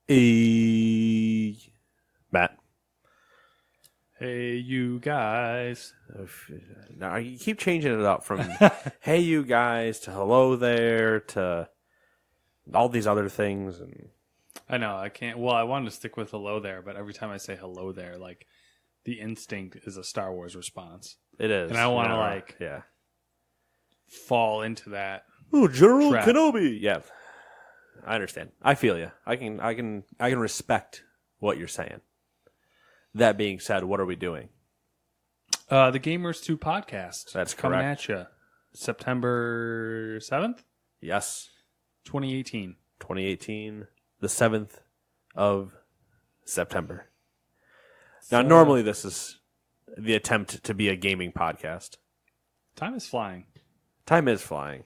Matt. Hey, you guys. Now you keep changing it up from "Hey, you guys" to "Hello there" to all these other things, and I know, I can't. Well, I wanted to stick with hello there, but every time I say hello there, like, the instinct is a Star Wars response. it is. And I want to, fall into that. Oh, General trap. Kenobi. Yeah, I understand. I feel you. I can respect what you're saying. That being said, what are we doing? The Gamers 2 podcast. That's coming correct. at you. September 7th, Yes, 2018. 2018, the 7th of September. Now, normally this is the attempt to be a gaming podcast. Time is flying. Time is flying.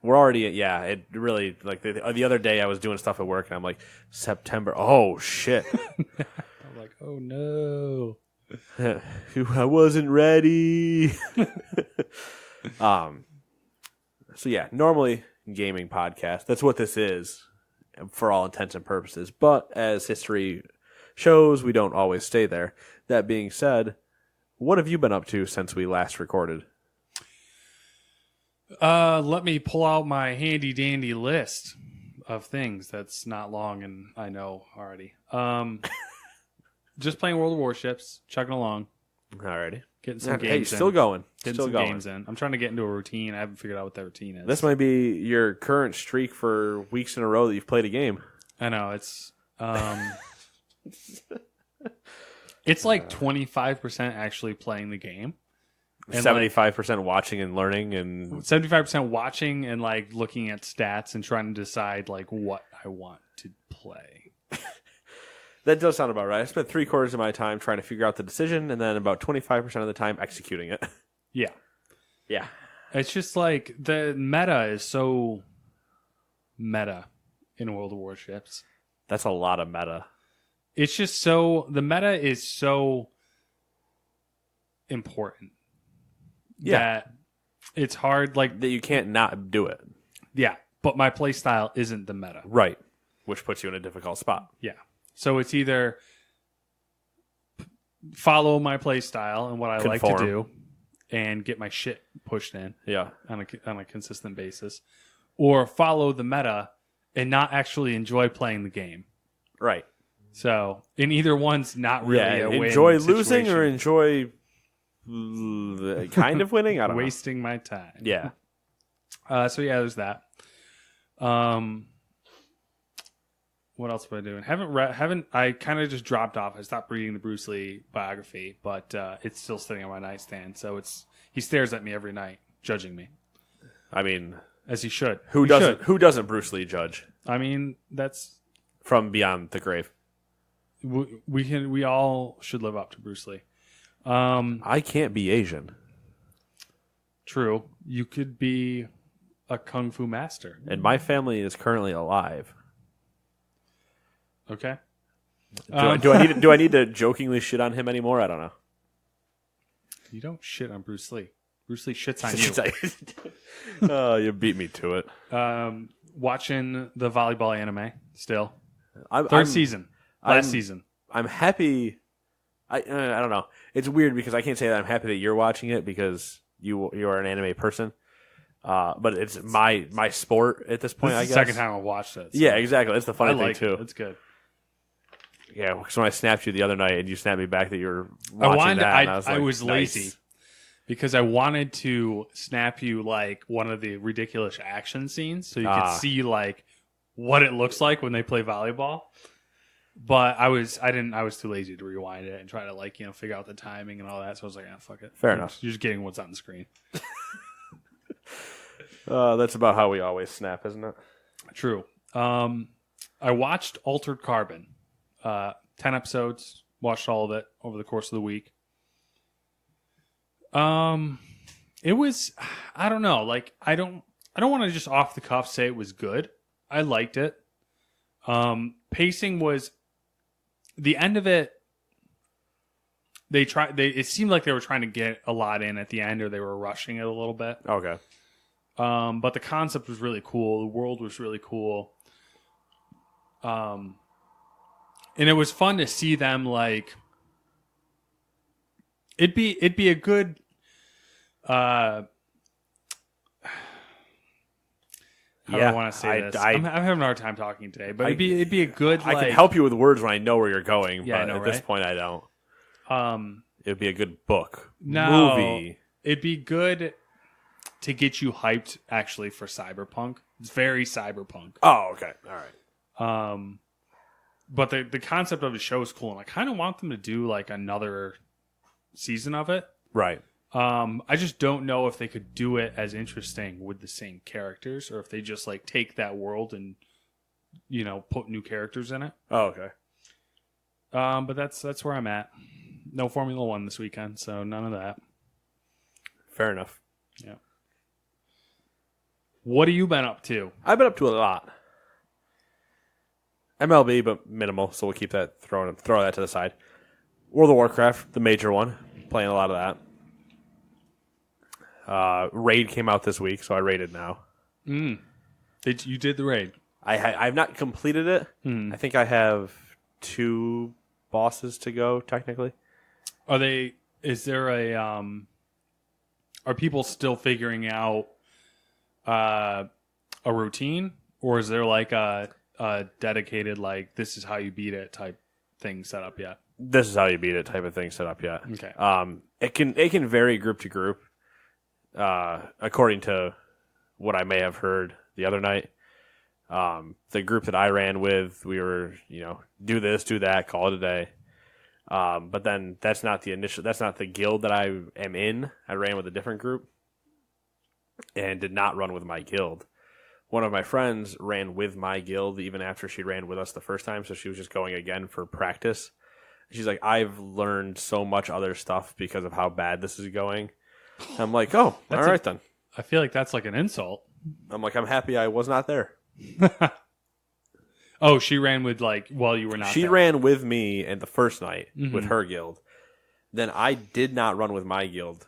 We're already at, it really, like, the other day I was doing stuff at work, and I'm like, September, oh, shit. I'm like, oh, no. I wasn't ready. So, yeah, normally gaming podcast. That's what this is for all intents and purposes. But as history shows, we don't always stay there. That being said, what have you been up to since we last recorded? Let me pull out my handy dandy list of things. That's not long, and I know already. Just playing World of Warships, chugging along, Alrighty. getting some Hey, games still in. going. Getting Still some going. games in. I'm trying to get into a routine. I haven't figured out what that routine is. This might be your current streak for weeks in a row that you've played a game. I know it's it's like 25% actually playing the game. 75% watching and learning, and 75% watching and like looking at stats and trying to decide like what I want to play. that does sound about right. I spent 3/4 of my time trying to figure out the decision, and then about 25% of the time executing it. Yeah. Yeah. It's just like the meta is so meta in World of Warships. That's a lot of meta. It's just so the meta is so important. Yeah. That it's hard like That you can't not do it. yeah, but my play style isn't the meta. Right. Which puts you in a difficult spot. Yeah. So it's either follow my play style and what I like to do and get my shit pushed in Yeah. on a consistent basis, or follow the meta and not actually enjoy playing the game. Right. So, in either one's not really Yeah. a win Enjoy losing situation. or enjoy kind of winning? I don't know. Wasting my time. Yeah. So yeah, there's that. What else have I doing? I kind of just dropped off. I stopped reading the Bruce Lee biography, but it's still sitting on my nightstand. So he stares at me every night, judging me, I mean, as he should. who He doesn't? should. Who doesn't Bruce Lee judge I mean, that's from beyond the grave? we all should live up to Bruce Lee. I can't be Asian, True. You could be a kung fu master. and my family is currently alive. Okay. Do I need to jokingly shit on him anymore? I don't know. You don't shit on Bruce Lee. Bruce Lee shits on you. Oh, you beat me to it. Watching the volleyball anime still. I'm Third season. Last season. I'm happy. I don't know. It's weird because I can't say that I'm happy that you're watching it because you are an anime person. But it's my sport at this point. This I is guess. the second time I watched it. So Yeah, exactly. That's the funny thing too. It's good. Yeah, because when I snapped you the other night and you snapped me back that you were watching I was lazy because I wanted to snap you like one of the ridiculous action scenes so you could see like what it looks like when they play volleyball. But I was too lazy to rewind it and try to figure out the timing and all that. So I was like, fuck it. Fair enough. You're just getting what's on the screen. That's about how we always snap, isn't it? True. I watched Altered Carbon. 10 episodes. Watched all of it over the course of the week. It was, I don't know. Like, I don't want to just off the cuff say it was good. I liked it. Pacing was the end of it. It seemed like they were trying to get a lot in at the end, or they were rushing it a little bit. Okay. But the concept was really cool. The world was really cool. And it was fun to see them like. It'd be a good. How do I want to say this? I'm having a hard time talking today, but it'd be a good. I can help you with words when I know where you're going. Yeah, but I know, at this point, I don't. It would be a good book, movie. It'd be good to get you hyped actually for Cyberpunk. It's very Cyberpunk. Oh, okay, all right. But the concept of the show is cool, and I kind of want them to do like another season of it. Right. I just don't know if they could do it as interesting with the same characters, or if they just like take that world and put new characters in it. Oh, okay. But that's where I'm at. No Formula One this weekend, so none of that. Fair enough. Yeah. What have you been up to? I've been up to a lot. MLB, but minimal, so we'll keep that throw that to the side. World of Warcraft, the major one, playing a lot of that. Raid came out this week, so I raided now. You did the raid? I've not completed it. I think I have 2 bosses to go, technically. Is there are people still figuring out a routine, or is there like a dedicated, like, this is how you beat it type thing set up yet? This is how you beat it type of thing set up yet. Okay. It can vary group to group. According to what I may have heard the other night, the group that I ran with, we were, do this, do that, call it a day. But then that's not the guild that I am in. I ran with a different group and did not run with my guild. One of my friends ran with my guild even after she ran with us the first time, so she was just going again for practice. She's like, I've learned so much other stuff because of how bad this is going. I'm like, oh, all right then. I feel like that's like an insult. I'm like, I'm happy I was not there. Oh, she ran with while you were not there. She ran with me in the first night with her guild. Then I did not run with my guild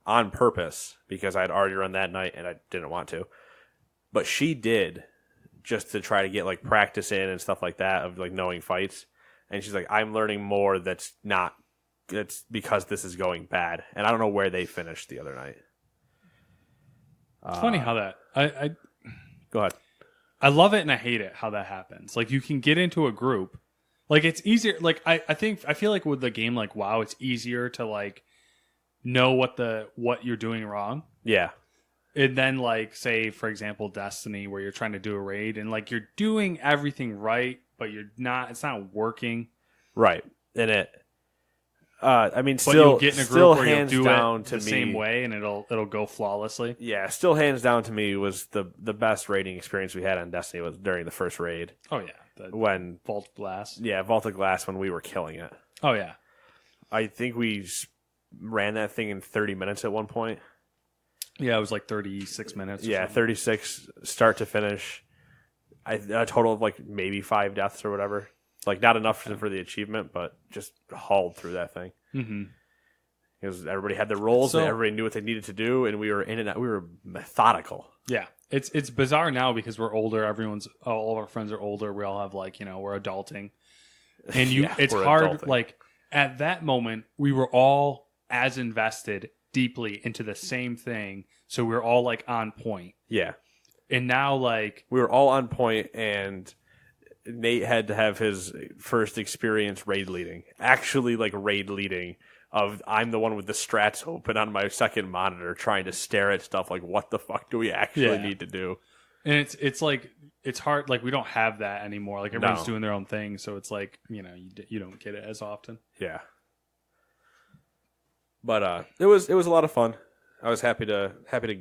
on purpose because I had already run that night and I didn't want to. But she did just to try to get practice in and stuff like that of knowing fights. And she's like, I'm learning more that's because this is going bad. And I don't know where they finished the other night. It's funny how that I go ahead. I love it and I hate it how that happens. Like, you can get into a group. Like, it's easier. Like, I feel like with a game like WoW, it's easier to know what you're doing wrong. Yeah. And then say, for example, Destiny, where you're trying to do a raid and you're doing everything right, but it's not working. Right. And it but still you'll get in a group where hands you'll do down it to the me, same way and it'll go flawlessly. Yeah, still hands down to me was the best raiding experience we had on Destiny was during the first raid. Oh yeah. When Vault of Glass. Yeah, Vault of Glass when we were killing it. Oh yeah. I think we ran that thing in 30 minutes at one point. Yeah, it was 36 minutes. Yeah, 36 start to finish. A total of maybe 5 deaths or whatever. Not enough for the achievement, but just hauled through that thing. Mm-hmm. Because everybody had their roles and everybody knew what they needed to do, and we were in and out. We were methodical. Yeah, it's bizarre now because we're older. All of our friends are older. We all have we're adulting, and it's hard. Adulting. At that moment, we were all as invested deeply into the same thing, so we were all on point. Yeah, and now we were all on point, and Nate had to have his first experience raid leading. Actually, raid leading. I'm the one with the strats open on my second monitor trying to stare at stuff what the fuck do we actually need to do? And it's hard. We don't have that anymore. Everyone's doing their own thing. So it's you don't get it as often. Yeah. But it was a lot of fun. I was happy to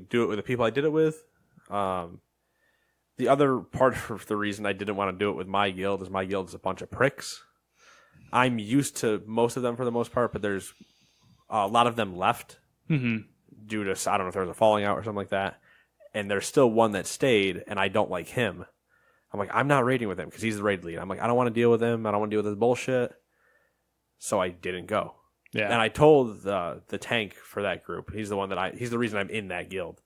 do it with the people I did it with. The other part of the reason I didn't want to do it with my guild is a bunch of pricks. I'm used to most of them for the most part, but there's a lot of them left due to, I don't know if there was a falling out or something like that. And there's still one that stayed, and I don't like him. I'm like, I'm not raiding with him because he's the raid lead. I'm like, I don't want to deal with him. I don't want to deal with his bullshit. So I didn't go. Yeah. And I told the tank for that group. He's the reason I'm in that guild.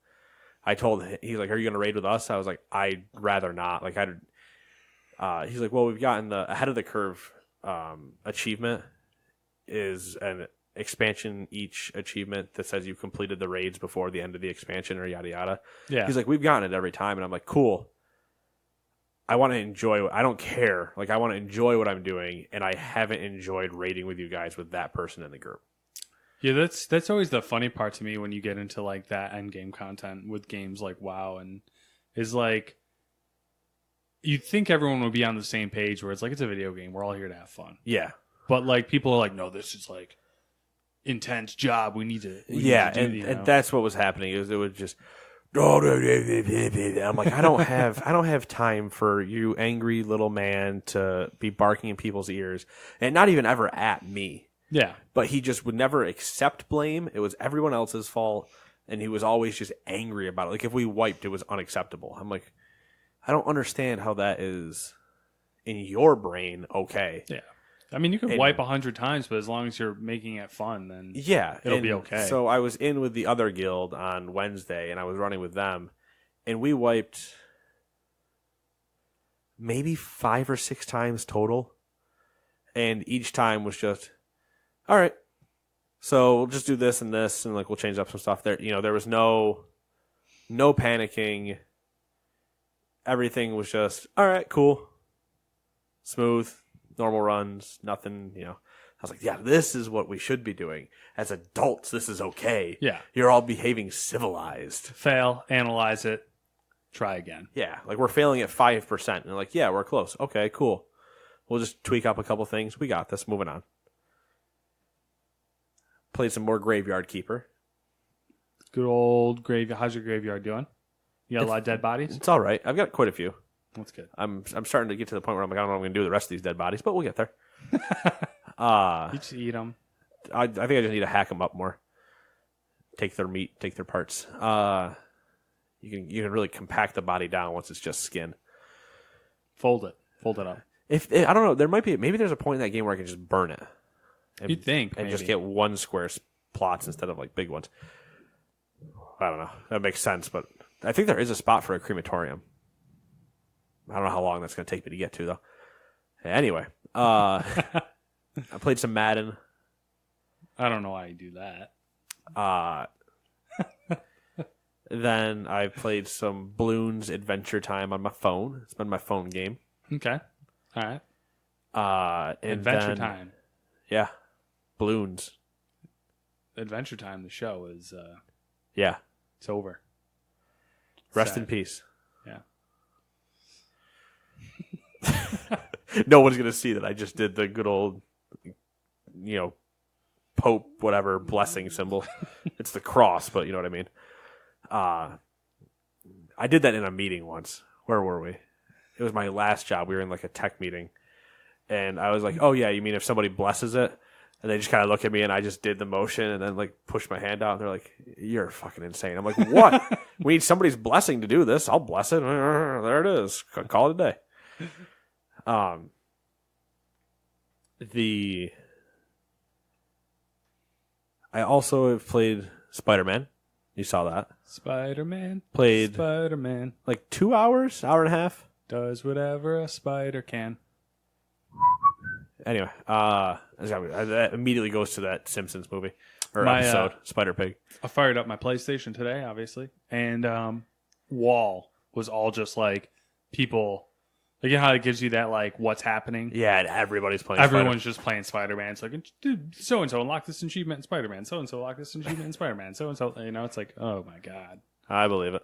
I told him, he's like, are you going to raid with us? I was like, I'd rather not. He's like, well, we've gotten the ahead of the curve achievement is an expansion each achievement that says you've completed the raids before the end of the expansion or yada yada. Yeah. He's like, we've gotten it every time, and I'm like, cool. I want to enjoy. I don't care. Like, I want to enjoy what I'm doing, and I haven't enjoyed raiding with you guys with that person in the group. Yeah, that's always the funny part to me when you get into like that end game content with games like WoW, and is like you'd think everyone would be on the same page where it's like it's a video game, we're all here to have fun. Yeah. But like people are like, no, this is like intense job. We need to and that's what was happening. It was just I'm like, I don't have time for you angry little man to be barking in people's ears, and not even ever at me. Yeah. But he just would never accept blame. It was everyone else's fault, and he was always just angry about it. Like, if we wiped, it was unacceptable. I'm like, I don't understand how that is in your brain okay. Yeah. I mean, you can wipe 100 times, but as long as you're making it fun, then it'll be okay. So I was in with the other guild on Wednesday, and I was running with them, and we wiped maybe 5 or 6 times total, and each time was just, all right, so we'll just do this, and like we'll change up some stuff there. You know, there was no panicking. Everything was just, all right, cool, smooth. Normal runs, nothing, I was like, yeah, this is what we should be doing. As adults, this is okay. Yeah. You're all behaving civilized. Fail, analyze it, try again. Yeah, like we're failing at 5%. And they're like, yeah, we're close. Okay, cool. We'll just tweak up a couple things. We got this. Moving on. Played some more Graveyard Keeper. Good old graveyard. How's your graveyard doing? You got a lot of dead bodies? It's all right. I've got quite a few. That's good. I'm starting to get to the point where I'm like, I don't know what I'm going to do with the rest of these dead bodies, but we'll get there. You just eat them. I think I just need to hack them up more. Take their meat, take their parts. You can really compact the body down once it's just skin. Fold it up. If I don't know, maybe there's a point in that game where I can just burn it. You'd think, and maybe. just get one square plots instead of like big ones. I don't know. That makes sense, but I think there is a spot for a crematorium. I don't know how long that's going to take me to get to, though. Anyway, I played some Madden. I don't know why you do that. Then I played some Bloons Adventure Time on my phone. It's been my phone game. Okay. All right. And Adventure Time. Yeah. Bloons. Adventure Time, the show, is... yeah. It's over. Rest in peace. Yeah. No one's going to see that I just did the good old, Pope, whatever, blessing symbol. It's the cross, but you know what I mean. I did that in a meeting once. Where were we? It was my last job. We were in like a tech meeting. And I was like, oh, yeah, you mean if somebody blesses it? And they just kind of look at me, and I just did the motion and then like pushed my hand out. And they're like, you're fucking insane. I'm like, what? We need somebody's blessing to do this. I'll bless it. There it is. Call it a day. I also have played Spider-Man. You saw that. Spider-Man. Played Spider-Man. like 2 hours, hour and a half. Does whatever a spider can. Anyway, that immediately goes to that Simpsons movie or episode, Spider Pig. I fired up my PlayStation today, obviously, and Wall was all just like people. Like, you know how it gives you that, like, what's happening? Yeah, and everybody's playing Everyone's just playing Spider-Man. It's like, dude, so-and-so unlock this achievement in Spider-Man. So-and-so unlock this achievement in Spider-Man. So-and-so, it's like, oh, my God. I believe it.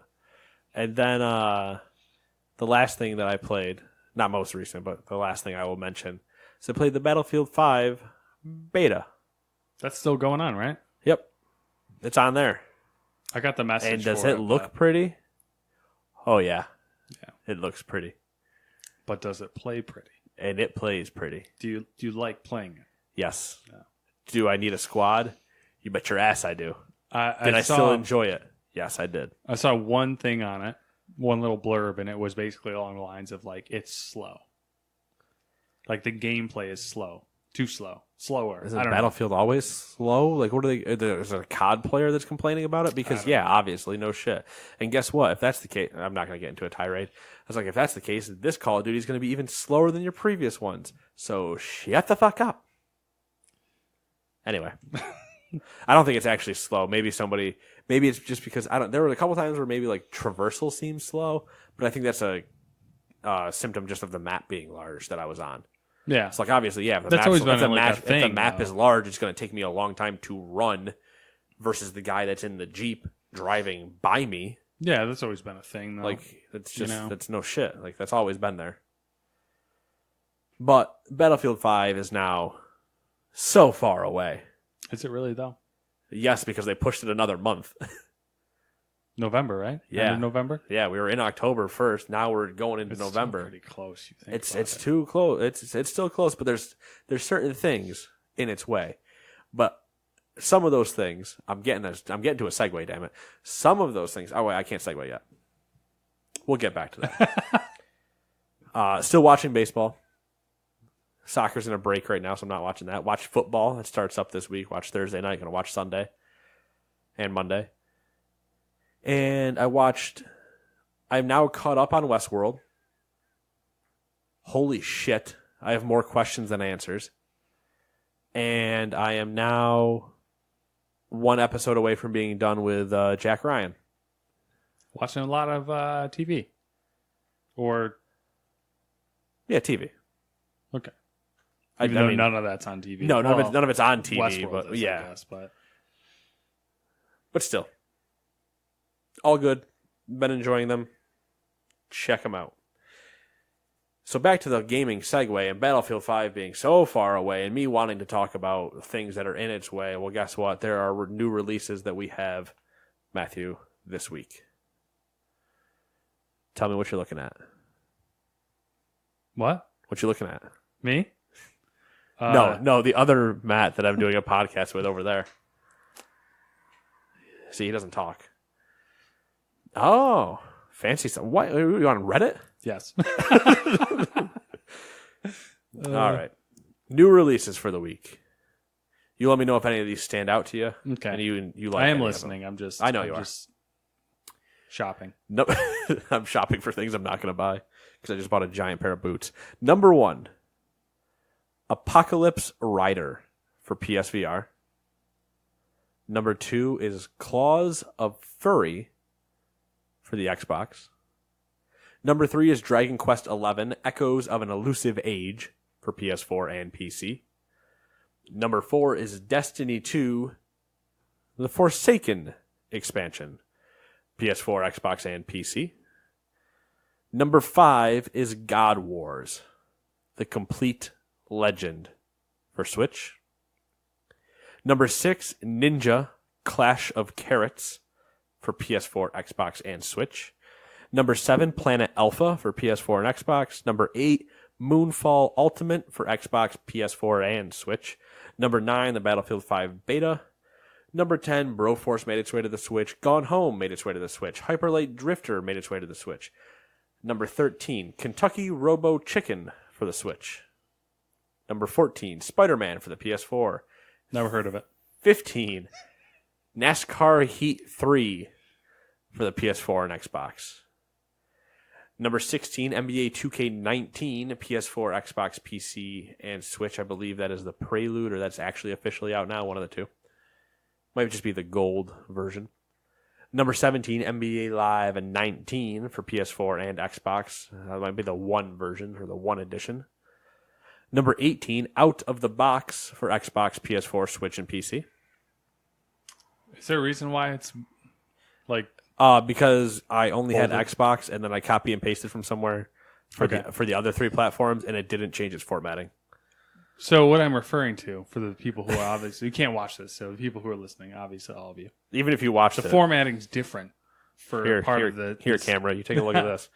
And then the last thing that I played, not most recent, but the last thing I will mention, is I played the Battlefield 5 beta. That's still going on, right? Yep. It's on there. I got the message. And does it look pretty? Oh, yeah. Yeah. It looks pretty. But does it play pretty? And it plays pretty. Do you like playing it? Yes. No. Do I need a squad? You bet your ass I do. Did I still enjoy it? Yes, I did. I saw one thing on it, one little blurb, and it was basically along the lines of, like, it's slow. Like, the gameplay is slow. Too slow. Slower. Isn't I don't Battlefield always slow? Like, what are they? Is there a COD player that's complaining about it? Because obviously, no shit. And guess what? If that's the case, I'm not going to get into a tirade. I was like, if that's the case, this Call of Duty is going to be even slower than your previous ones. So shut the fuck up. Anyway, I don't think it's actually slow. Maybe it's just because there were a couple times where maybe like traversal seemed slow, but I think that's a symptom just of the map being large that I was on. Yeah. It's like, obviously, if That's always been if the map though. is large, it's going to take me a long time to run versus the guy that's in the Jeep driving by me. Yeah, that's always been a thing, though. Like, that's just, that's no shit. Like, that's always been there. But Battlefield 5 is now so far away. Is it really, though? Yes, because they pushed it another month. November, right? Yeah. End of November? Yeah, we were in October first. Now we're going into It's November. still pretty close, you think. It's too close. It's still close, but there's certain things in its way. But some of those things, I'm getting to a segue, damn it. Some of those things, oh wait, I can't segue yet. We'll get back to that. Still watching baseball. Soccer's in a break right now, so I'm not watching that. Watch football. It starts up this week. Watch Thursday night. Gonna watch Sunday and Monday. And I'm now caught up on Westworld. Holy shit. I have more questions than answers. And I am now one episode away from being done with Jack Ryan. Watching a lot of TV? Or... Yeah, TV. Okay. Even though none of that's on TV. No, none of it's on TV. Westworld But is, yeah. I guess, But still. All good. Been enjoying them. Check them out. So back to the gaming segue and Battlefield 5 being so far away and me wanting to talk about things that are in its way. Well, guess what? There are new releases that we have, Matthew, this week. Tell me what you're looking at. What? What you looking at? Me? No, the other Matt that I'm doing a podcast with over there. See, he doesn't talk. Oh, fancy stuff. What? Are you on Reddit? Yes. All right. New releases for the week. You let me know if any of these stand out to you. Okay. And you like I am any of listening. them. I know you are. just shopping. No, I'm shopping for things I'm not going to buy because I just bought a giant pair of boots. Number 1, Apocalypse Rider for PSVR. Number 2 is Claws of Fury for the Xbox. Number 3 is Dragon Quest XI, Echoes of an Elusive Age for PS4 and PC. Number 4 is Destiny 2, The Forsaken expansion, PS4, Xbox, and PC. Number 5 is God Wars, The Complete Legend for Switch. Number 6, Ninja Clash of Carrots for PS4, Xbox, and Switch. Number 7, Planet Alpha for PS4 and Xbox. Number 8, Moonfall Ultimate for Xbox, PS4, and Switch. Number 9, the Battlefield 5 Beta. Number 10, Broforce made its way to the Switch. Gone Home made its way to the Switch. Hyperlight Drifter made its way to the Switch. Number 13, Kentucky Robo Chicken for the Switch. Number 14, Spider-Man for the PS4. Never heard of it. 15, NASCAR Heat 3 for the PS4 and Xbox. Number 16, NBA 2K19, PS4, Xbox, PC, and Switch. I believe that is the Prelude, or that's actually officially out now, one of the two. Might just be the gold version. Number 17, NBA Live and 19 for PS4 and Xbox. That might be the one version, or the one edition. Number 18, Out of the Box for Xbox, PS4, Switch, and PC. Is there a reason why it's like... Because I only had Xbox, and then I copy and pasted from somewhere for the other three platforms, and it didn't change its formatting. So what I'm referring to, for the people who are obviously... You can't watch this, so the people who are listening, obviously all of you. Even if you watch the formatting's different for part of the... Here, camera, you take a look at this.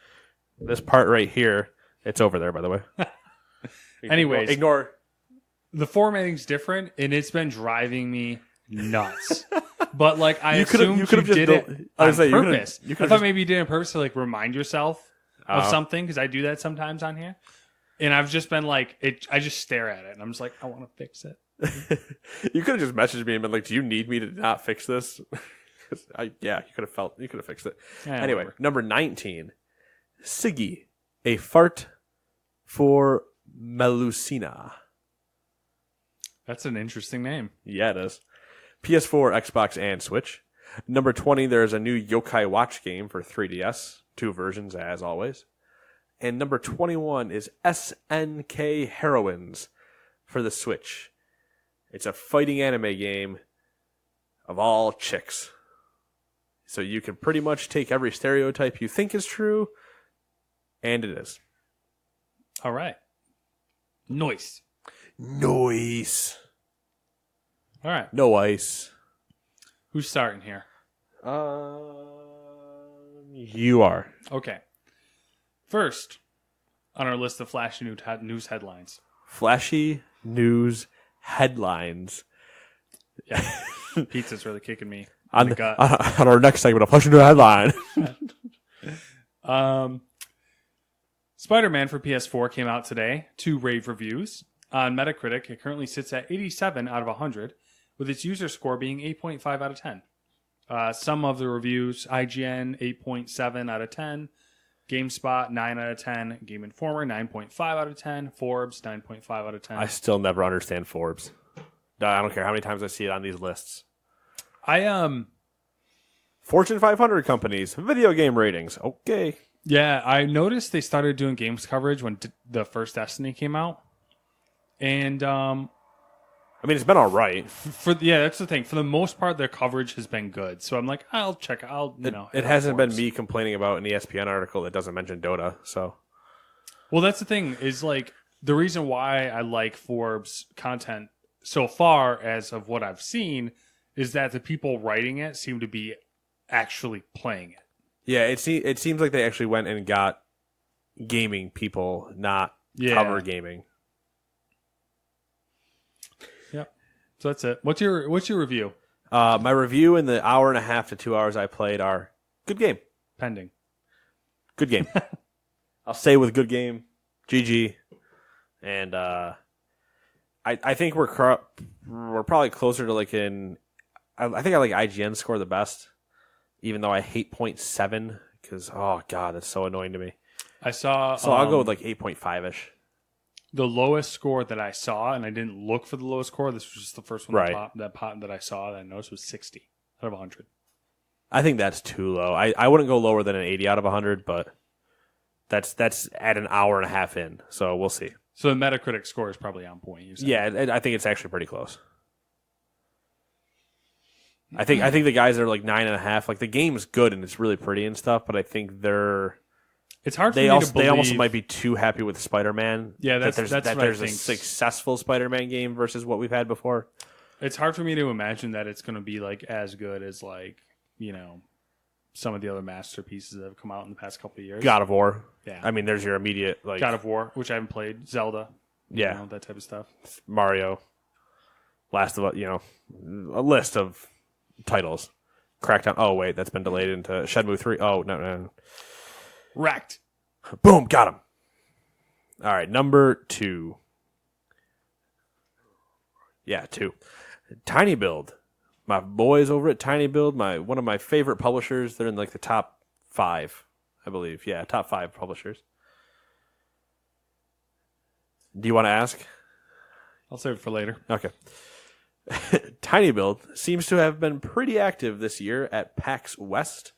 This part right here, it's over there, by the way. Anyways. Ignore. The formatting's different, and it's been driving me nuts. But like I assumed you did it on purpose. I thought maybe you did it on purpose to like remind yourself of something, because I do that sometimes on here. And I've just been like, I just stare at it, and I'm just like, I want to fix it. You could have just messaged me and been like, "Do you need me to not fix this?" You could have fixed it. Yeah, Anyway, whatever. number 19, Siggy, a fart for Melusina. That's an interesting name. Yeah, it is. PS4, Xbox, and Switch. Number 20, there's a new Yokai Watch game for 3DS. 2 versions, as always. And number 21 is SNK Heroines for the Switch. It's a fighting anime game of all chicks. So you can pretty much take every stereotype you think is true, and it is. All right. Nice. Noise. All right. No ice. Who's starting here? You are. Okay. First, on our list of flashy news headlines. Flashy news headlines. Yeah. Pizza's really kicking me in On the gut. on our next segment of Flashy News Headline. Spider-Man for PS4 came out today. 2 rave reviews. On Metacritic, it currently sits at 87 out of 100, with its user score being 8.5 out of 10. Some of the reviews, IGN 8.7 out of 10, GameSpot 9 out of 10, Game Informer 9.5 out of 10, Forbes 9.5 out of 10. I still never understand Forbes. I don't care how many times I see it on these lists. Fortune 500 companies, video game ratings. Okay. Yeah, I noticed they started doing games coverage when the first Destiny came out. And I mean, it's been all right. that's the thing. For the most part, their coverage has been good. So I'm like, I'll check. It hasn't been me complaining about an ESPN article that doesn't mention Dota. So, well, that's the thing. Is like the reason why I like Forbes content so far, as of what I've seen, is that the people writing it seem to be actually playing it. yeah, it seems like they actually went and got gaming people, not cover gaming. Yep. So that's it. What's your review? My review in the hour and a half to 2 hours I played are good game. Pending. Good game. I'll stay with good game. GG. And I think we're probably closer to like I think I like IGN score the best, even though I hate 0.7 because oh god, that's so annoying to me. I saw. So I'll go with like 8.5ish. The lowest score that I saw, and I didn't look for the lowest score. This was just the first one Right. that I saw that I noticed was 60 out of 100. I think that's too low. I wouldn't go lower than an 80 out of 100, but that's at an hour and a half in. So we'll see. So the Metacritic score is probably on point. You said. Yeah, I think it's actually pretty close. I think the guys that are like 9.5. Like the game's good and it's really pretty and stuff, but I think it's hard. They for me to believe. almost might be too happy with Spider-Man. Yeah, that that's there's what I a think. successful Spider-Man game versus what we've had before. It's hard for me to imagine that it's going to be like as good as like some of the other masterpieces that have come out in the past couple of years. God of War. Yeah. I mean, there's your immediate like God of War, which I haven't played. Zelda. Yeah. That type of stuff. Mario. Last of a list of titles. Crackdown. Oh wait, that's been delayed into Shenmue 3. Oh no. Wrecked. Boom, got him. All right, number 2. Yeah, 2. Tiny Build. My boys over at Tiny Build, one of my favorite publishers. They're in like the top 5, I believe. Yeah, top 5 publishers. Do you want to ask? I'll save it for later. Okay. Tiny Build seems to have been pretty active this year at PAX West.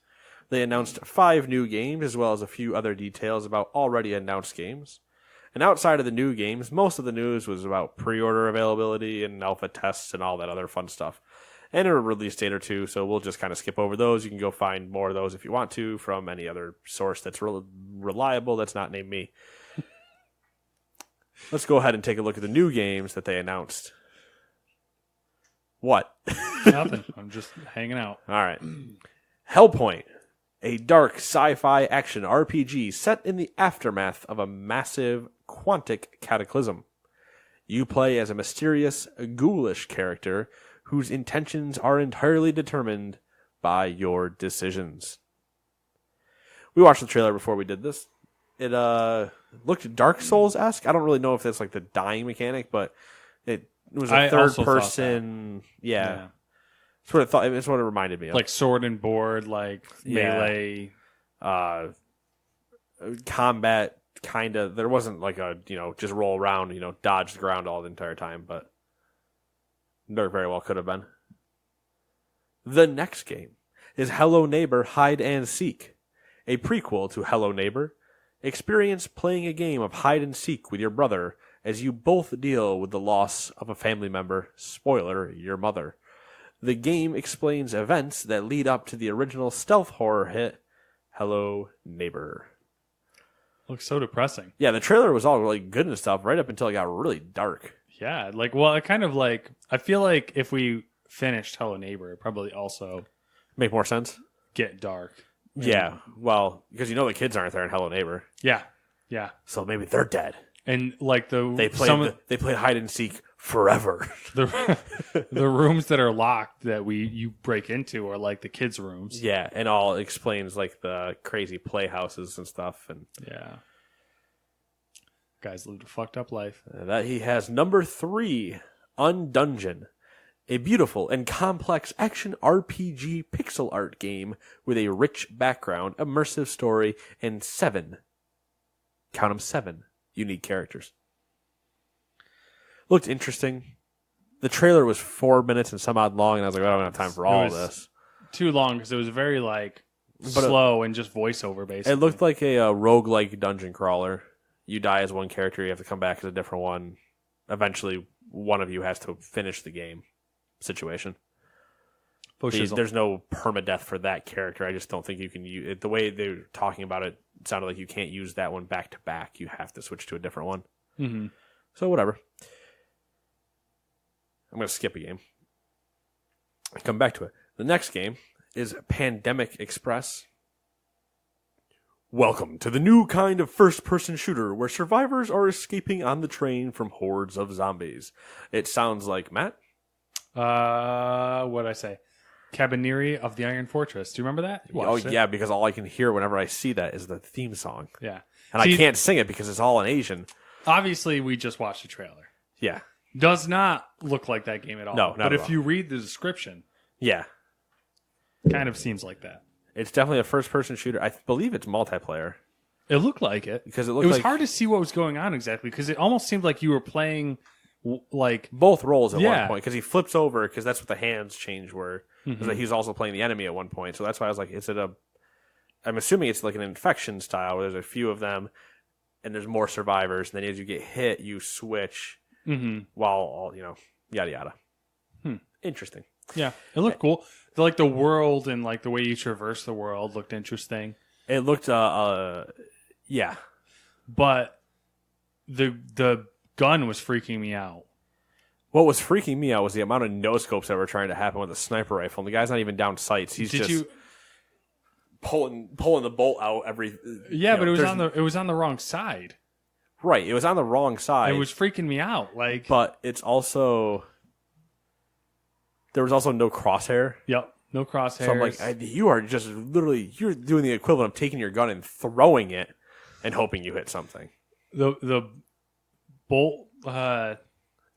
They announced 5 new games as well as a few other details about already announced games. And outside of the new games, most of the news was about pre-order availability and alpha tests and all that other fun stuff. And a release date or two, so we'll just kind of skip over those. You can go find more of those if you want to from any other source that's reliable that's not named me. Let's go ahead and take a look at the new games that they announced. What? Nothing. I'm just hanging out. All right. Hellpoint, a dark sci-fi action RPG set in the aftermath of a massive quantic cataclysm. You play as a mysterious, ghoulish character whose intentions are entirely determined by your decisions. We watched the trailer before we did this. It looked Dark Souls-esque. I don't really know if that's like the dying mechanic, but it was a I third also person. Yeah. That's what it thought. It's what it reminded me of. Like sword and board, like melee. Combat, kind of. There wasn't like a, just roll around, dodge the ground all the entire time, but there very well could have been. The next game is Hello Neighbor Hide and Seek, a prequel to Hello Neighbor. Experience playing a game of hide and seek with your brother as you both deal with the loss of a family member. Spoiler, your mother. The game explains events that lead up to the original stealth horror hit, Hello Neighbor. Looks so depressing. Yeah, the trailer was all really good and stuff right up until it got really dark. Yeah, it kind of like, I feel like if we finished Hello Neighbor, it'd probably also Make more sense? get dark. Yeah, well, because the kids aren't there in Hello Neighbor. Yeah. So maybe they're dead. And like They played hide and seek forever. the rooms that are locked that you break into are like the kids' rooms. Yeah, and all explains like the crazy playhouses and stuff. And yeah, guys lived a fucked up life. That he has number 3, Undungeon, a beautiful and complex action RPG pixel art game with a rich background, immersive story, and 7, count them 7, unique characters. Looked interesting. The trailer was 4 minutes and some odd long, and I was like, I don't have time for all of this. Too long because it was very slow and just voiceover basically. It looked like a roguelike dungeon crawler. You die as one character, you have to come back as a different one. Eventually, one of you has to finish the game situation. There's no permadeath for that character. I just don't think you can use it. The way they're talking about it sounded like you can't use that one back to back. You have to switch to a different one. Mm-hmm. So whatever. I'm going to skip a game. I come back to it. The next game is Pandemic Express. Welcome to the new kind of first-person shooter where survivors are escaping on the train from hordes of zombies. It sounds like, Matt? What'd I say? Cabinery of the Iron Fortress. Do you remember that? Yeah, because all I can hear whenever I see that is the theme song. Yeah. And I can't sing it because it's all in Asian. Obviously, we just watched the trailer. Yeah. Does not look like that game at all. No, not but at if all. you read the description, yeah, kind of seems like that. It's definitely a first-person shooter. I believe it's multiplayer. It looked like it. Because it was hard to see what was going on exactly, because it almost seemed like you were playing like both roles at one point, because he flips over, because that's what the hands change were. Mm-hmm. He was also playing the enemy at one point, so that's why I was like, I'm assuming it's like an infection style, where there's a few of them, and there's more survivors, and then as you get hit, you switch, while all, yada yada. Interesting. Yeah, it looked cool. Like the world and like the way you traverse the world looked interesting. It looked, yeah. But the gun was freaking me out. What was freaking me out was the amount of no-scopes that were trying to happen with a sniper rifle. And the guy's not even down sights. He's pulling the bolt out every... Yeah, but it was on the wrong side. Right, it was on the wrong side. It was freaking me out. But it's also... There was also no crosshair. Yep, no crosshairs. So I'm like, you are just literally... You're doing the equivalent of taking your gun and throwing it and hoping you hit something. The bolt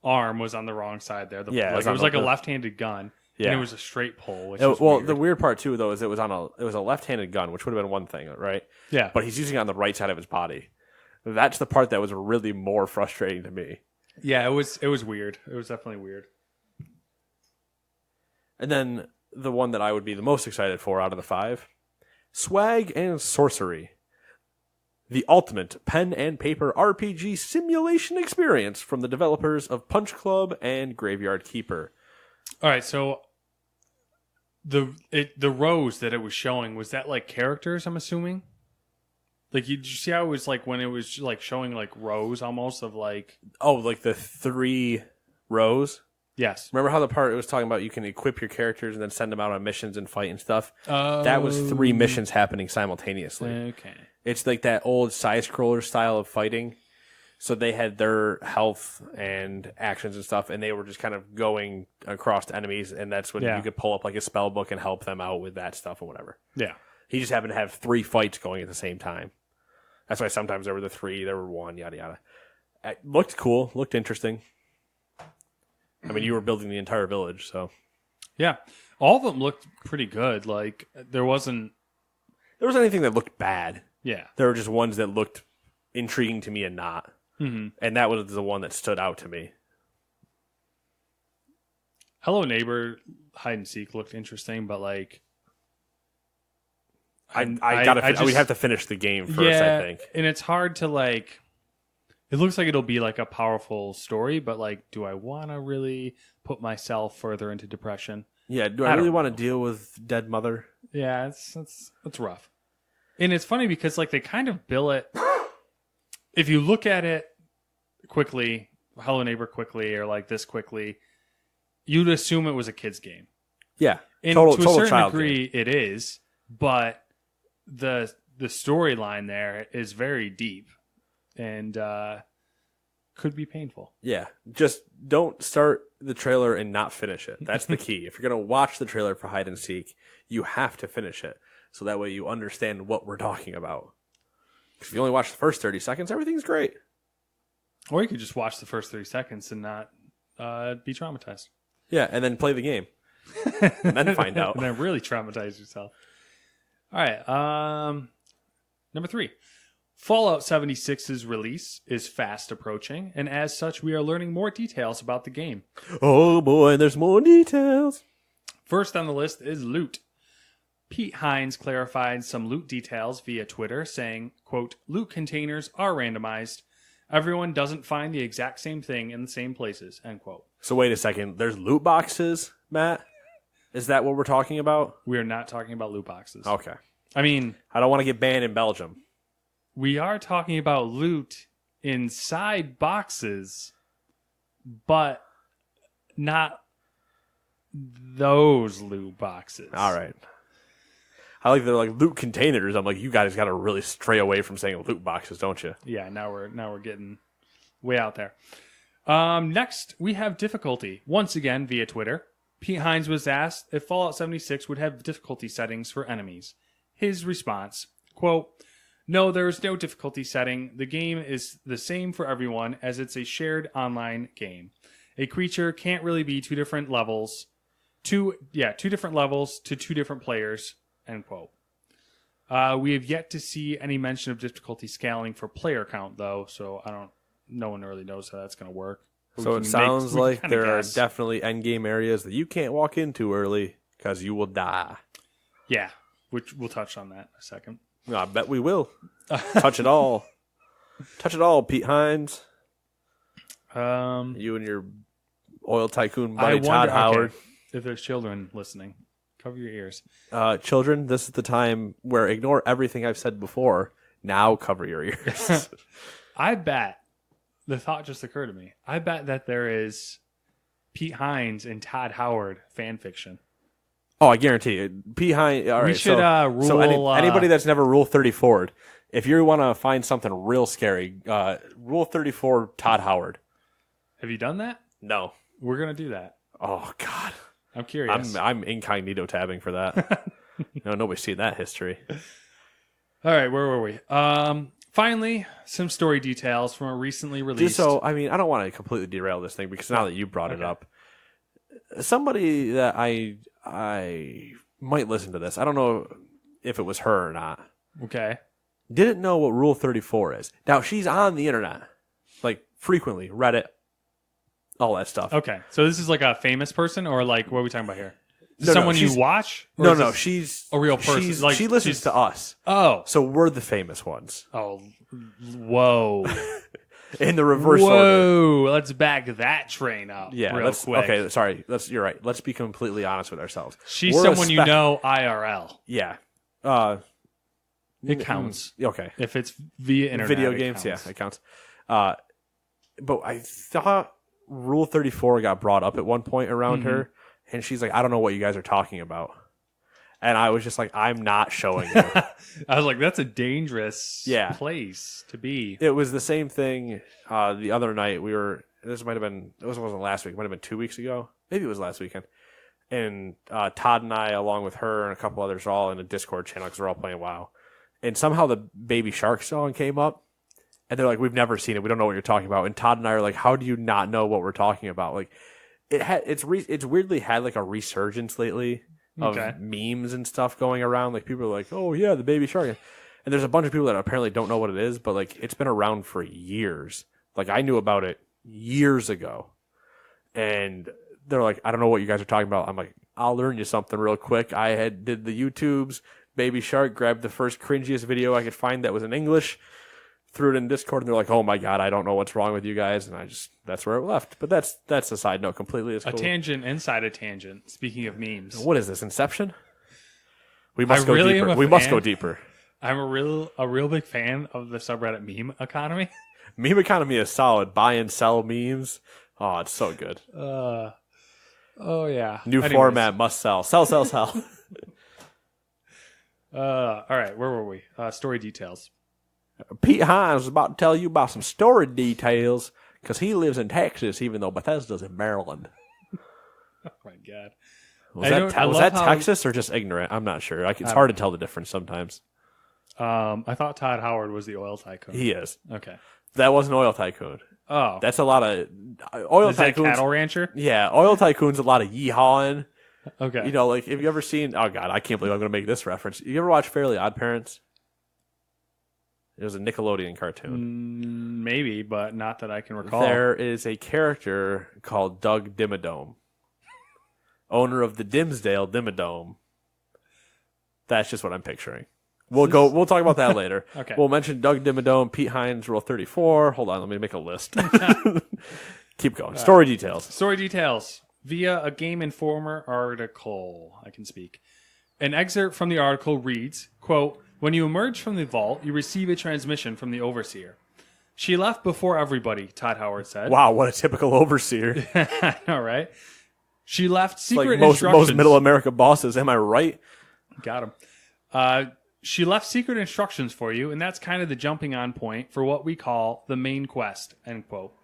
arm was on the wrong side there. It was like a left-handed gun. Yeah. And it was a straight pull. Which was weird. The weird part too, though, is it was a left-handed gun, which would have been one thing, right? Yeah. But he's using it on the right side of his body. That's the part that was really more frustrating to me. Yeah, it was weird. It was definitely weird. And then the one that I would be the most excited for out of the 5, Swag and Sorcery. The ultimate pen and paper RPG simulation experience from the developers of Punch Club and Graveyard Keeper. All right, so the rows that it was showing, was that like characters, I'm assuming? Like, did you see how it was like when it was like showing like rows almost of like... Oh, like the 3 rows? Yes. Remember how the part it was talking about you can equip your characters and then send them out on missions and fight and stuff? That was 3 missions happening simultaneously. Okay. It's like that old side-scroller style of fighting. So they had their health and actions and stuff, and they were just kind of going across enemies, and that's when you could pull up like a spell book and help them out with that stuff or whatever. Yeah. He just happened to have 3 fights going at the same time. That's why sometimes there were the 3, there were 1, yada yada. It looked cool, looked interesting. I mean, you were building the entire village, so Yeah, all of them looked pretty good. Like there wasn't anything that looked bad. Yeah, There were just ones that looked intriguing to me and not. mm-hmm. And that was the one that stood out to me. Hello Neighbor hide and seek looked interesting, but like we have to finish the game first, yeah, I think. and it's hard to like. It looks like it'll be like a powerful story, but like, do I want to really put myself further into depression? Yeah, do I really want to deal with dead mother? Yeah, it's rough. And it's funny because like they kind of bill it. If you look at it quickly, Hello Neighbor quickly, or like this quickly, you'd assume it was a kid's game. Yeah, And to a certain degree, it is, but the storyline there is very deep and could be painful. Yeah, just don't start the trailer and not finish it. That's the key. If you're going to watch the trailer for Hide and Seek, you have to finish it. So that way you understand what we're talking about. If you only watch the first 30 seconds, everything's great. Or you could just watch the first 30 seconds and not be traumatized. Yeah, and then play the game. And then find out. And then really traumatize yourself. All right. Number 3. Fallout 76's release is fast approaching, and as such, we are learning more details about the game. Oh boy, there's more details. First on the list is loot. Pete Hines clarified some loot details via Twitter, saying, quote, loot containers are randomized. Everyone doesn't find the exact same thing in the same places, end quote. So wait a second, there's loot boxes, Matt? Is that what we're talking about? We are not talking about loot boxes. Okay. I mean, I don't want to get banned in Belgium. we are talking about loot inside boxes, but not those loot boxes. All right. I like they're like loot containers. I'm like, you guys got to really stray away from saying loot boxes, don't you? Yeah, now we're getting way out there. Next, we have difficulty. Once again, via Twitter, Pete Hines was asked if Fallout 76 would have difficulty settings for enemies. His response, quote, no, there is no difficulty setting. The game is the same for everyone as it's a shared online game. A creature can't really be two different levels to two different players, end quote. We have yet to see any mention of difficulty scaling for player count, though, so no one really knows how that's going to work. So it sounds like there are definitely endgame areas that you can't walk into early because you will die. Yeah, which we'll touch on that in a second. I bet we will. Touch it all. Touch it all, Pete Hines. You and your oil tycoon buddy, Todd Howard. Okay, if there's children listening, cover your ears. Children, this is the time where ignore everything I've said before. Now cover your ears. I bet, the thought just occurred to me, I bet that there is Pete Hines and Todd Howard fan fiction. Oh, I guarantee it. Pete Hines. All right, we should rule. So anybody that's never Rule 34'd, if you want to find something real scary, Rule 34 Todd Howard. Have you done that? No. We're gonna do that. Oh God. I'm curious. I'm incognito tabbing for that. No, nobody's seen that history. All right, where were we? Finally, some story details from a recently released. So, I mean, I don't want to completely derail this thing because now that you brought it up, somebody that I might listen to this. I don't know if it was her or not. Okay. Didn't know what Rule 34 is. Now, she's on the internet, like frequently, Reddit, all that stuff. Okay. So this is like a famous person, or like what are we talking about here? No, someone you watch? No, she's a real person. She listens to us. Oh. So we're the famous ones. Oh, whoa. In the reverse order. Whoa, let's back that train up real quick. Okay, sorry. You're right. Let's be completely honest with ourselves. She's someone you know IRL. Yeah. It counts. Okay. If it's via internet. Video games, it counts. But I thought Rule 34 got brought up at one point around her, and she's like, I don't know what you guys are talking about. And I was just like, I'm not showing you. I was like, that's a dangerous place to be. It was the same thing the other night. This wasn't last week. It might have been 2 weeks ago. Maybe it was last weekend. And Todd and I, along with her and a couple others, are all in a Discord channel because we're all playing WoW. and somehow the Baby Shark song came up, and they're like, "We've never seen it. We don't know what you're talking about." And Todd and I are like, "How do you not know what we're talking about?" Like, it's weirdly had like a resurgence lately of memes and stuff going around. Like people are like, "Oh yeah, the Baby Shark," and there's a bunch of people that apparently don't know what it is, but like it's been around for years. Like I knew about it years ago, and they're like, "I don't know what you guys are talking about." I'm like, "I'll learn you something real quick." I did the YouTubes, Baby Shark, grabbed the first cringiest video I could find that was in English, threw it in Discord, and they're like, "Oh my god, I don't know what's wrong with you guys," and that's where it left. But that's a side note completely. It's cool. A tangent inside a tangent. Speaking of memes, what is this, Inception? We must go deeper. We must go deeper. I'm a real big fan of the subreddit meme economy. Meme economy is solid. Buy and sell memes. Oh, it's so good. Oh yeah. New format, must sell. Sell. All right, where were we? Story details. Pete Hines was about to tell you about some story details because he lives in Texas, even though Bethesda's in Maryland. Oh my god. Was that Texas or just ignorant? I'm not sure. It's hard to tell the difference sometimes. I thought Todd Howard was the oil tycoon. He is. Okay. That was an oil tycoon. Oh. That's a lot of oil tycoons. Is that cattle rancher? Yeah, oil tycoons, a lot of yeehawing. Okay. You know, like, have you ever seen, oh god, I can't believe I'm going to make this reference. You ever watch Fairly Odd Parents? It was a Nickelodeon cartoon. Maybe, but not that I can recall. There is a character called Doug Dimmadome, owner of the Dimsdale Dimmadome. That's just what I'm picturing. We'll talk about that later. Okay. We'll mention Doug Dimmadome, Pete Hines, Rule 34. Hold on, let me make a list. Keep going. Story details. Story details. Via a Game Informer article. I can speak. An excerpt from the article reads, quote, "When you emerge from the vault, you receive a transmission from the Overseer. She left before everybody," Todd Howard said. Wow, what a typical Overseer. I know, right? She left secret like instructions. Most Middle America bosses, am I right? Got him. She left secret instructions for you, and that's kind of the jumping on point for what we call the main quest, end quote.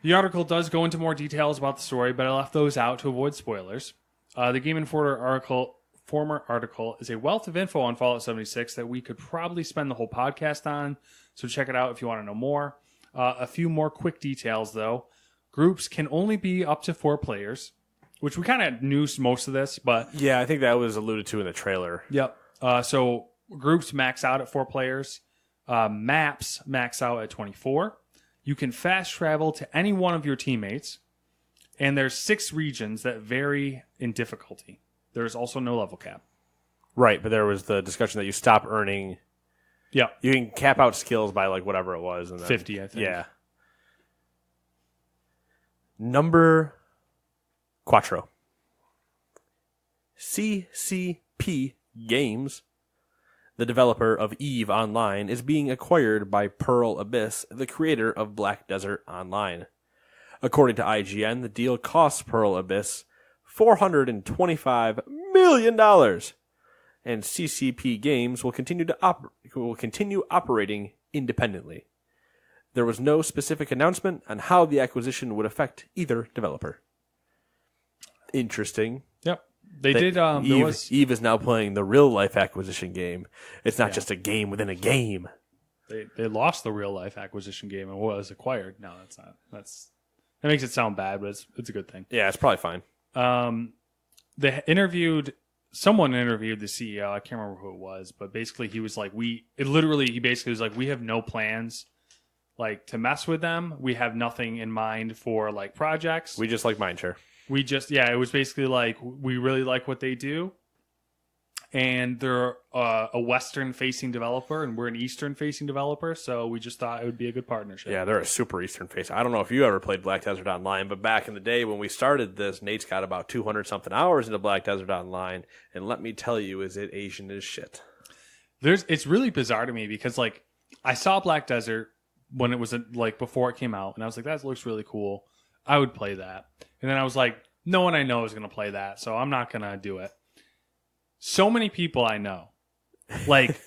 The article does go into more details about the story, but I left those out to avoid spoilers. The Game Informer article is a wealth of info on Fallout 76 that we could probably spend the whole podcast on, so check it out if you want to know more. A few more quick details, though. Groups can only be up to 4 players, which we kind of knew most of this, but... Yeah, I think that was alluded to in the trailer. Yep. So groups max out at 4 players. Maps max out at 24. You can fast travel to any one of your teammates. And there's 6 regions that vary in difficulty. There's also no level cap. Right, but there was the discussion that you stop earning... Yeah. You can cap out skills by like whatever it was. And then, 50, I think. Yeah. Number Quattro. CCP Games, the developer of EVE Online, is being acquired by Pearl Abyss, the creator of Black Desert Online. According to IGN, the deal costs Pearl Abyss $425 million, and CCP Games will continue operating independently. There was no specific announcement on how the acquisition would affect either developer. Interesting. Yep. They did. EVE is now playing the real life acquisition game. It's not just a game within a game. They lost the real life acquisition game and was acquired. No, that's not. That makes it sound bad, but it's a good thing. Yeah, it's probably fine. Someone interviewed the CEO. I can't remember who it was, but basically he was like, he basically was like, we have no plans like to mess with them. We have nothing in mind for like projects. We just like Mindshare. It was basically like, we really like what they do. And they're a Western-facing developer, and we're an Eastern-facing developer, so we just thought it would be a good partnership. Yeah, they're a super Eastern-facing. I don't know if you ever played Black Desert Online, but back in the day when we started this, Nate's got about 200-something hours into Black Desert Online, and let me tell you, is it Asian as shit. It's really bizarre to me, because like I saw Black Desert when it was like before it came out, and I was like, that looks really cool. I would play that. And then I was like, no one I know is going to play that, so I'm not going to do it. So many people I know, like,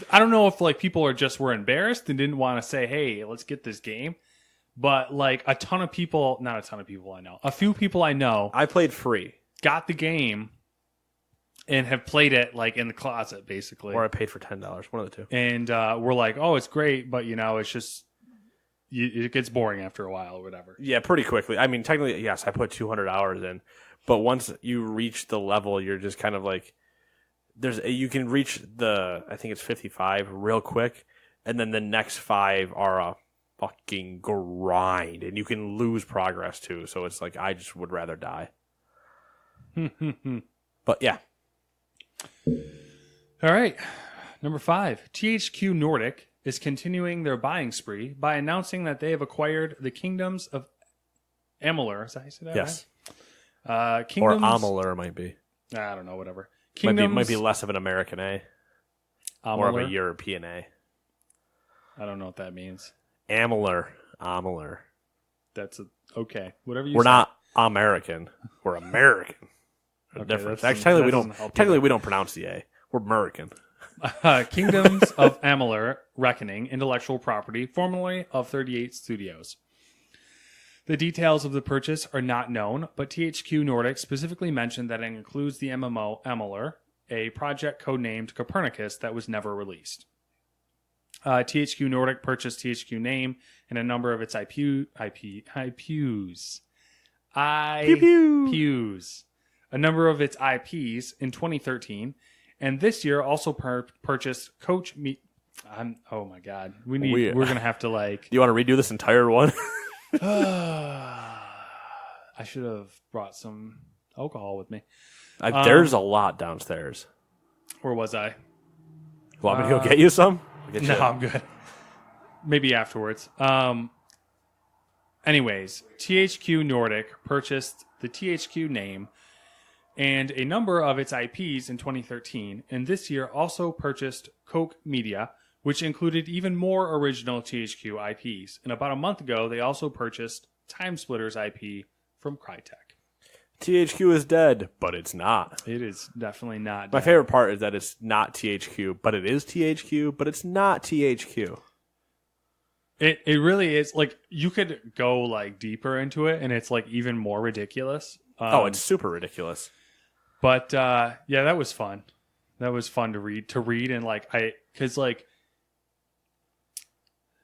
I don't know if like people were embarrassed and didn't want to say, hey, let's get this game. But like not a ton of people I know, a few people I know. I played free. Got the game and have played it like in the closet, basically. Or I paid for $10, one of the two. And we're like, oh, it's great, but it's just it gets boring after a while or whatever. Yeah, pretty quickly. I mean, technically, yes, I put 200 hours in, but once you reach the level, you're just kind of like, you can reach I think it's 55 real quick, and then the next 5 are a fucking grind, and you can lose progress too. So it's like, I just would rather die. But yeah. All right. Number 5, THQ Nordic is continuing their buying spree by announcing that they have acquired the kingdoms of Amalur. Is that how you say that? Yes. Right? Kingdoms, or Amalur might be. I don't know, whatever. Might be less of an American A. Amalur? More of a European A. I don't know what that means. Amalur. That's okay. Whatever you We're say. not American. We're American. Okay, difference. that's- Technically, that we don't pronounce the A. We're American. Kingdoms of Amalur Reckoning, intellectual property, formerly of 38 Studios. The details of the purchase are not known, but THQ Nordic specifically mentioned that it includes the MMO Amalur, a project codenamed Copernicus that was never released. THQ Nordic purchased THQ Name and a number of its IPs. A number of its IPs in 2013, and this year also purchased Coach Me. Oh my god, we're gonna have to like. Do you want to redo this entire one? I should have brought some alcohol with me. There's a lot downstairs. Where was I? Want me to go get you some? No, I'm good. Maybe afterwards. Anyways, THQ Nordic purchased the THQ Name and a number of its IPs in 2013, and this year also purchased Koch Media, which included even more original THQ IPs. And about a month ago, they also purchased Time Splitters IP from Crytek. THQ is dead, but it's not. It is definitely not dead. My favorite part is that it's not THQ, but it is THQ, but it's not THQ. It really is. Like, you could go like deeper into it, and it's like even more ridiculous. It's super ridiculous. But yeah, that was fun. That was fun to read and like because like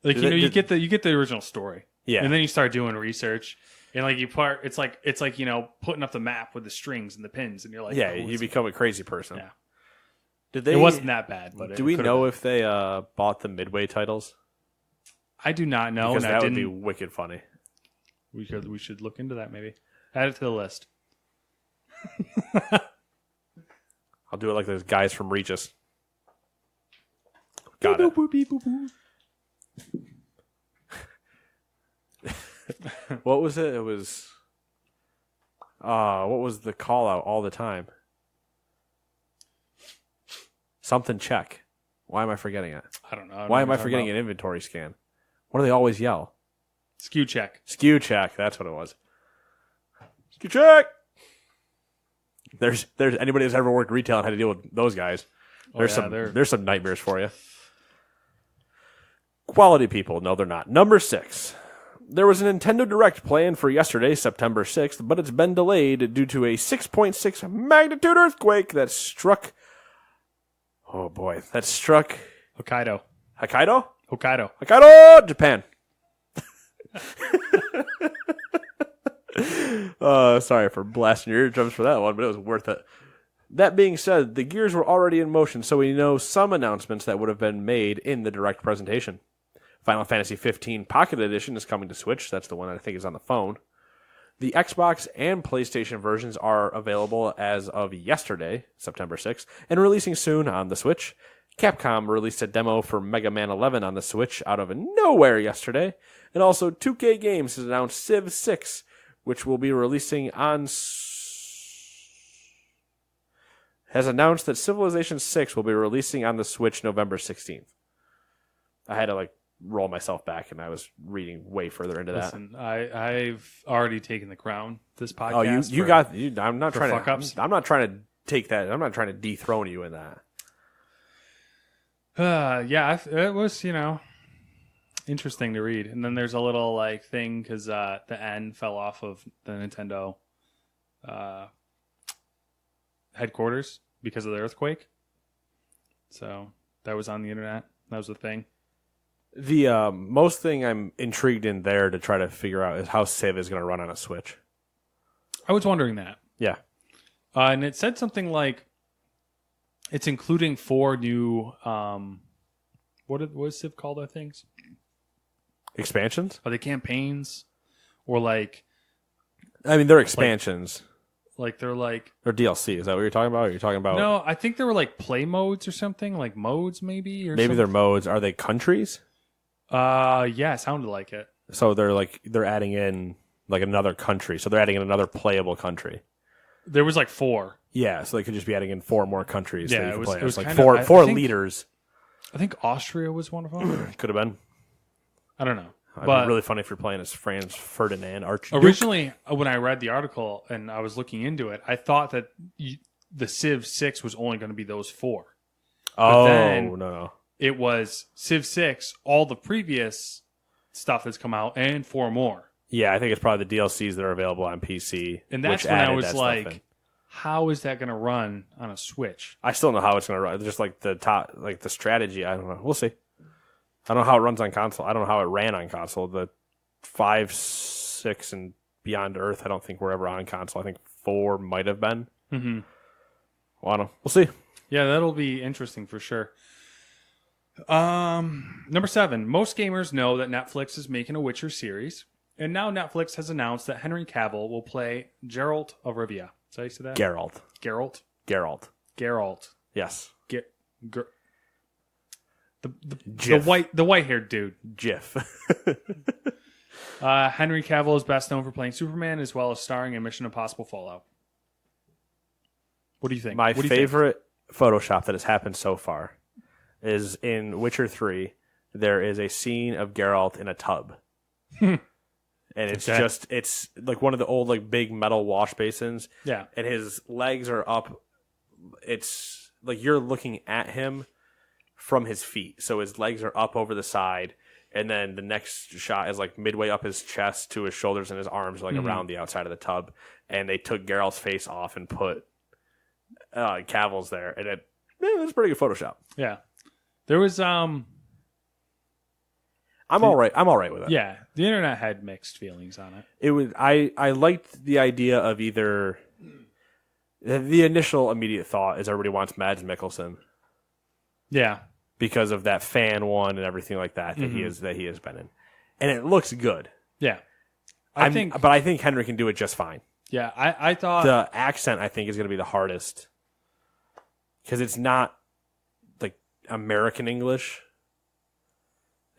you get the original story, yeah, and then you start doing research, and like it's like putting up the map with the strings and the pins, and you're like, yeah, you become a crazy person. Yeah, it wasn't that bad, but do we know if they bought the Midway titles? I do not know, because and that would be wicked funny. We should look into that maybe. Add it to the list. I'll do it like those guys from Regis. Got it. What was it? It was. What was the call out all the time? Something check. Why am I forgetting it? I don't know. Why am I forgetting an inventory scan? What do they always yell? SKU check. SKU check. That's what it was. SKU check. There's anybody that's ever worked retail and had to deal with those guys. There's some nightmares for you. Quality people. No, they're not. Number 6. There was a Nintendo Direct planned for yesterday, September 6th, but it's been delayed due to a 6.6 magnitude earthquake that struck. Oh boy, that struck Hokkaido, Japan. Sorry for blasting your eardrums for that one, but it was worth it. That being said, the gears were already in motion, so we know some announcements that would have been made in the Direct presentation. Final Fantasy XV Pocket Edition is coming to Switch. That's the one I think is on the phone. The Xbox and PlayStation versions are available as of yesterday, September 6th, and releasing soon on the Switch. Capcom released a demo for Mega Man 11 on the Switch out of nowhere yesterday, and also 2K Games has announced Civ 6, which will be releasing on... has announced that Civilization 6 will be releasing on the Switch November 16th. I had to roll myself back, and I was reading way further into that. Listen, I've already taken the crown this podcast. Oh, I'm not trying to. Fuck-ups. I'm not trying to take that. I'm not trying to dethrone you in that. Yeah, it was interesting to read, and then there's a little thing because the N fell off of the Nintendo headquarters because of the earthquake. So that was on the internet. That was the thing. The most thing I'm intrigued in there to try to figure out is how Civ is going to run on a Switch. I was wondering that. Yeah. And it said something like it's including 4 new what is Civ called, I think? Expansions? Are they campaigns? Or like I mean, they're expansions. They're like They're DLC. Is that what you're talking about? Or are you talking about? No, I think they were like play modes or something, like modes maybe or maybe something. they're modes. Are they countries? Yeah, it sounded like it. So they're adding in like another country. So they're adding in another playable country. There was like 4. Yeah, so they could just be adding in 4 more countries. Yeah, that you it can was- play it was as. Like kinda- four I think- leaders. I think Austria was one of them. Could have been. I don't know. It'd But be really funny if you're playing as Franz Ferdinand Archduke. originally, when I read the article and I was looking into it, I thought that the Civ 6 was only going to be those 4. Oh, then- no. It was Civ 6, all the previous stuff that's come out, and 4 more. Yeah, I think it's probably the DLCs that are available on PC. And that's which when I added was that stuff like, in. how is that going to run on a Switch? I still don't know how it's going to run. Just like the strategy. I don't know. We'll see. I don't know how it runs on console. I don't know how it ran on console. The 5, 6, and Beyond Earth, I don't think were ever on console. I think 4 might have been. Mm-hmm. Well, I don't know. We'll see. Yeah, that'll be interesting for sure. Number 7. Most gamers know that Netflix is making a Witcher series, and now Netflix has announced that Henry Cavill will play Geralt of Rivia. Is that how you say that? Geralt. Geralt. Yes. The white-haired dude. Jif. Henry Cavill is best known for playing Superman as well as starring in Mission Impossible Fallout. What do you think? My favorite Photoshop that has happened so far is in Witcher 3. There is a scene of Geralt in a tub. And it's it's like one of the old like big metal wash basins. Yeah. And his legs are up. It's like you're looking at him from his feet. So his legs are up over the side. And then the next shot is like midway up his chest to his shoulders, and his arms are like around the outside of the tub. And they took Geralt's face off and put Cavill's there. And it was pretty good Photoshop. Yeah. There was I'm all right with it. Yeah, the internet had mixed feelings on it. It was I liked the idea of either the initial immediate thought is everybody wants Mads Mikkelsen Yeah. because of that fan one and everything like that he has been in, and it looks good. Yeah. I think Henry can do it just fine. Yeah, I thought The accent I think is going to be the hardest because it's not like American English.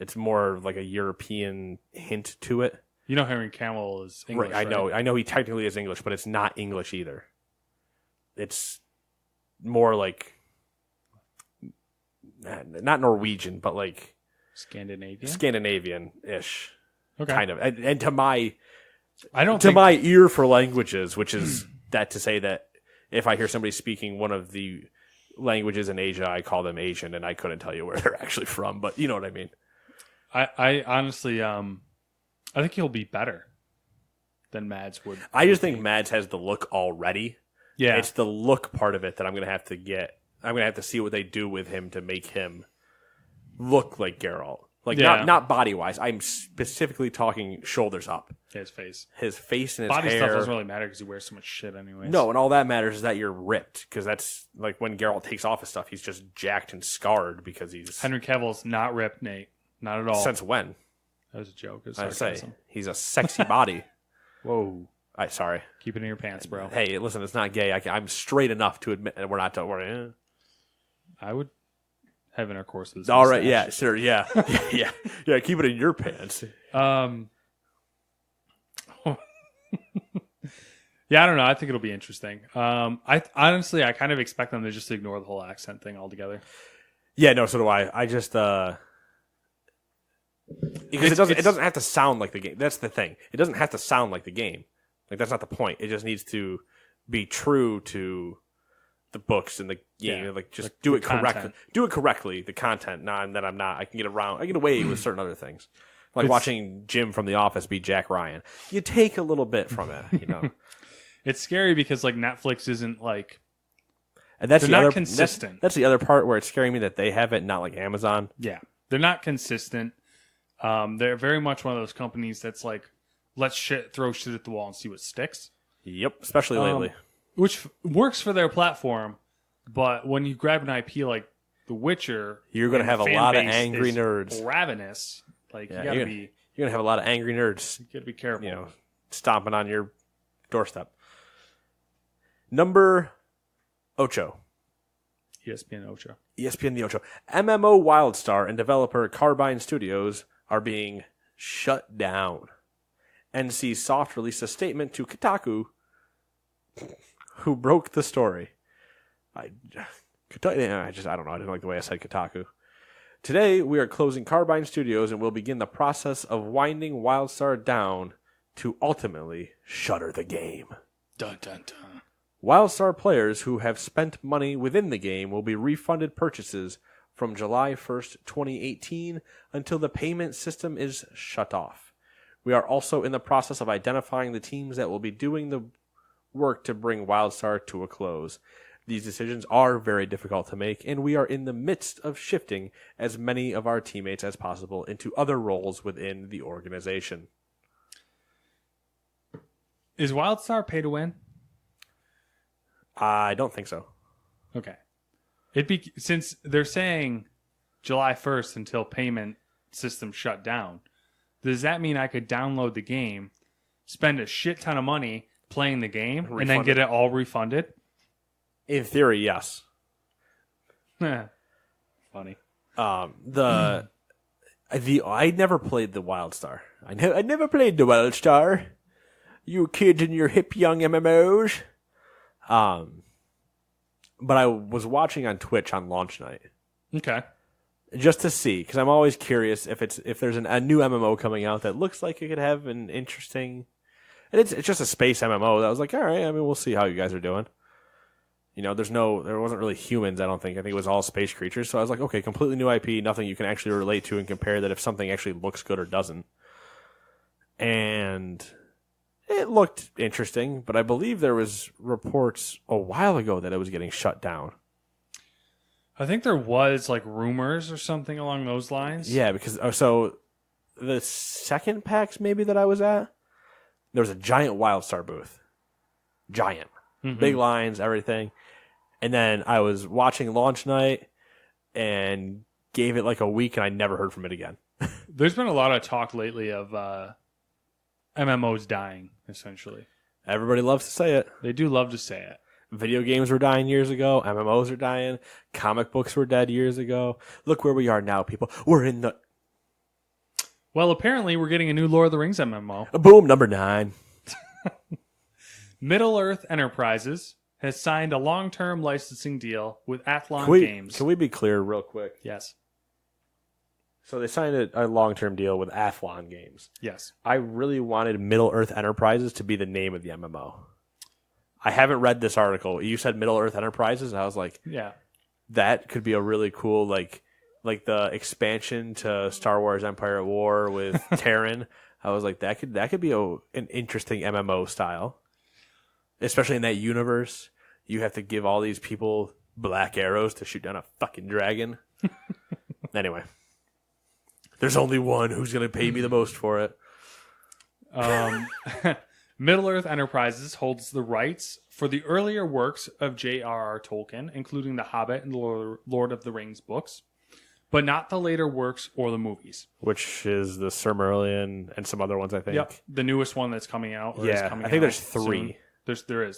It's more like a European hint to it. you know Henry Cavill is English. Right, I know he technically is English, but it's not English either. It's more like not Norwegian, but like Scandinavian-ish, Okay. kind of. And to my ear for languages, which is that to say that if I hear somebody speaking one of the languages in Asia, I call them Asian, and I couldn't tell you where they're actually from, but you know what I mean. I honestly I think he'll be better than Mads would. I just think Mads has the look already. Yeah. It's the look part of it that I'm going to have to get. I'm going to have to see what they do with him to make him look like Geralt. Like, not body-wise. I'm specifically talking shoulders up. His face. His face and his Body hair. stuff doesn't really matter because he wears so much shit anyways. No, and all that matters is that you're ripped. Because that's, like, when Geralt takes off his stuff, he's just jacked and scarred because he's... Henry Cavill's not ripped, Nate. Not at all. Since when? That was a joke. It was I sarcasm. say, he's a sexy body. Whoa. Sorry. Keep it in your pants, bro. Hey, listen, it's not gay. I'm straight enough to admit that we're not... I would have intercourse with this. All right, yeah, sure, yeah. Yeah, keep it in your pants. Yeah, I don't know. I think it'll be interesting. I honestly, I kind of expect them to just ignore the whole accent thing altogether. Yeah, no, so do I. I just because it doesn't have to sound like the game. That's the thing. It doesn't have to sound like the game. Like that's not the point. It just needs to be true to the books and the game. Yeah, like just like do it the correctly. content. Do it correctly. The content. And then I'm not. I can get around. I get away with certain other things. Like watching Jim from The Office be Jack Ryan. You take a little bit from it, you know. It's scary because like Netflix isn't like And that's They're the not other consistent. That's the other part where it's scaring me that they have it, not like Amazon. Yeah, they're not consistent. They're very much one of those companies that's like, let's throw shit at the wall and see what sticks. Yep, especially lately. Which works for their platform, but when you grab an IP like The Witcher, you're going to have a lot of angry nerds. Ravenous. Like, Yeah, you're going to have a lot of angry nerds. You gotta be careful. Stomping on your doorstep. Number Ocho. ESPN Ocho. ESPN the Ocho. MMO WildStar and developer Carbine Studios are being shut down. NC Soft released a statement to Kotaku, who broke the story. I don't know. I didn't like the way I said Kotaku. Today, we are closing Carbine Studios and will begin the process of winding WildStar down to ultimately shutter the game. Dun, dun, dun. WildStar players who have spent money within the game will be refunded purchases from July 1st, 2018 until the payment system is shut off. We are also in the process of identifying the teams that will be doing the work to bring WildStar to a close. These decisions are very difficult to make, and we are in the midst of shifting as many of our teammates as possible into other roles within the organization. Is WildStar pay to win? I don't think so. Okay. Since they're saying July 1st until payment system shut down, does that mean I could download the game, spend a shit ton of money playing the game, and then get it all refunded? In theory, yes. Funny. I never played the WildStar. I never played the WildStar. You kids and your hip young MMOs. But I was watching on Twitch on launch night. Okay. Just to see, because I'm always curious if there's a new MMO coming out that looks like it could have an interesting, and it's just a space MMO. That I was like, all right, I mean, we'll see how you guys are doing. There wasn't really humans. I don't think. I think it was all space creatures. So I was like, okay, completely new IP, nothing you can actually relate to and compare that if something actually looks good or doesn't. And it looked interesting, but I believe there was reports a while ago that it was getting shut down. I think there was like rumors or something along those lines. Yeah, because so the second PAX maybe that I was at, there was a giant WildStar booth. Giant. Mm-hmm. Big lines, everything. And then I was watching launch night and gave it like a week and I never heard from it again. There's been a lot of talk lately of MMOs dying, essentially. Everybody loves to say it. They do love to say it. Video games were dying years ago. MMOs are dying. Comic books were dead years ago. Look where we are now, people. We're in the... Well, apparently we're getting a new Lord of the Rings MMO. Boom, number 9. Middle-earth Enterprises has signed a long-term licensing deal with Athlon Games. Can we be clear real quick? Yes. So they signed a long-term deal with Athlon Games. Yes. I really wanted Middle-earth Enterprises to be the name of the MMO. I haven't read this article. You said Middle-earth Enterprises, and I was like, yeah, that could be a really cool, like the expansion to Star Wars Empire at War with Terran. I was like, that could be an interesting MMO style. Especially in that universe, you have to give all these people black arrows to shoot down a fucking dragon. Anyway, there's only one who's going to pay me the most for it. Middle-earth Enterprises holds the rights for the earlier works of J.R.R. Tolkien, including The Hobbit and the Lord of the Rings books, but not the later works or the movies. Which is the Silmarillion and some other ones, I think. Yep, the newest one that's coming out. Yeah, I think there's 3. Soon. There's 3.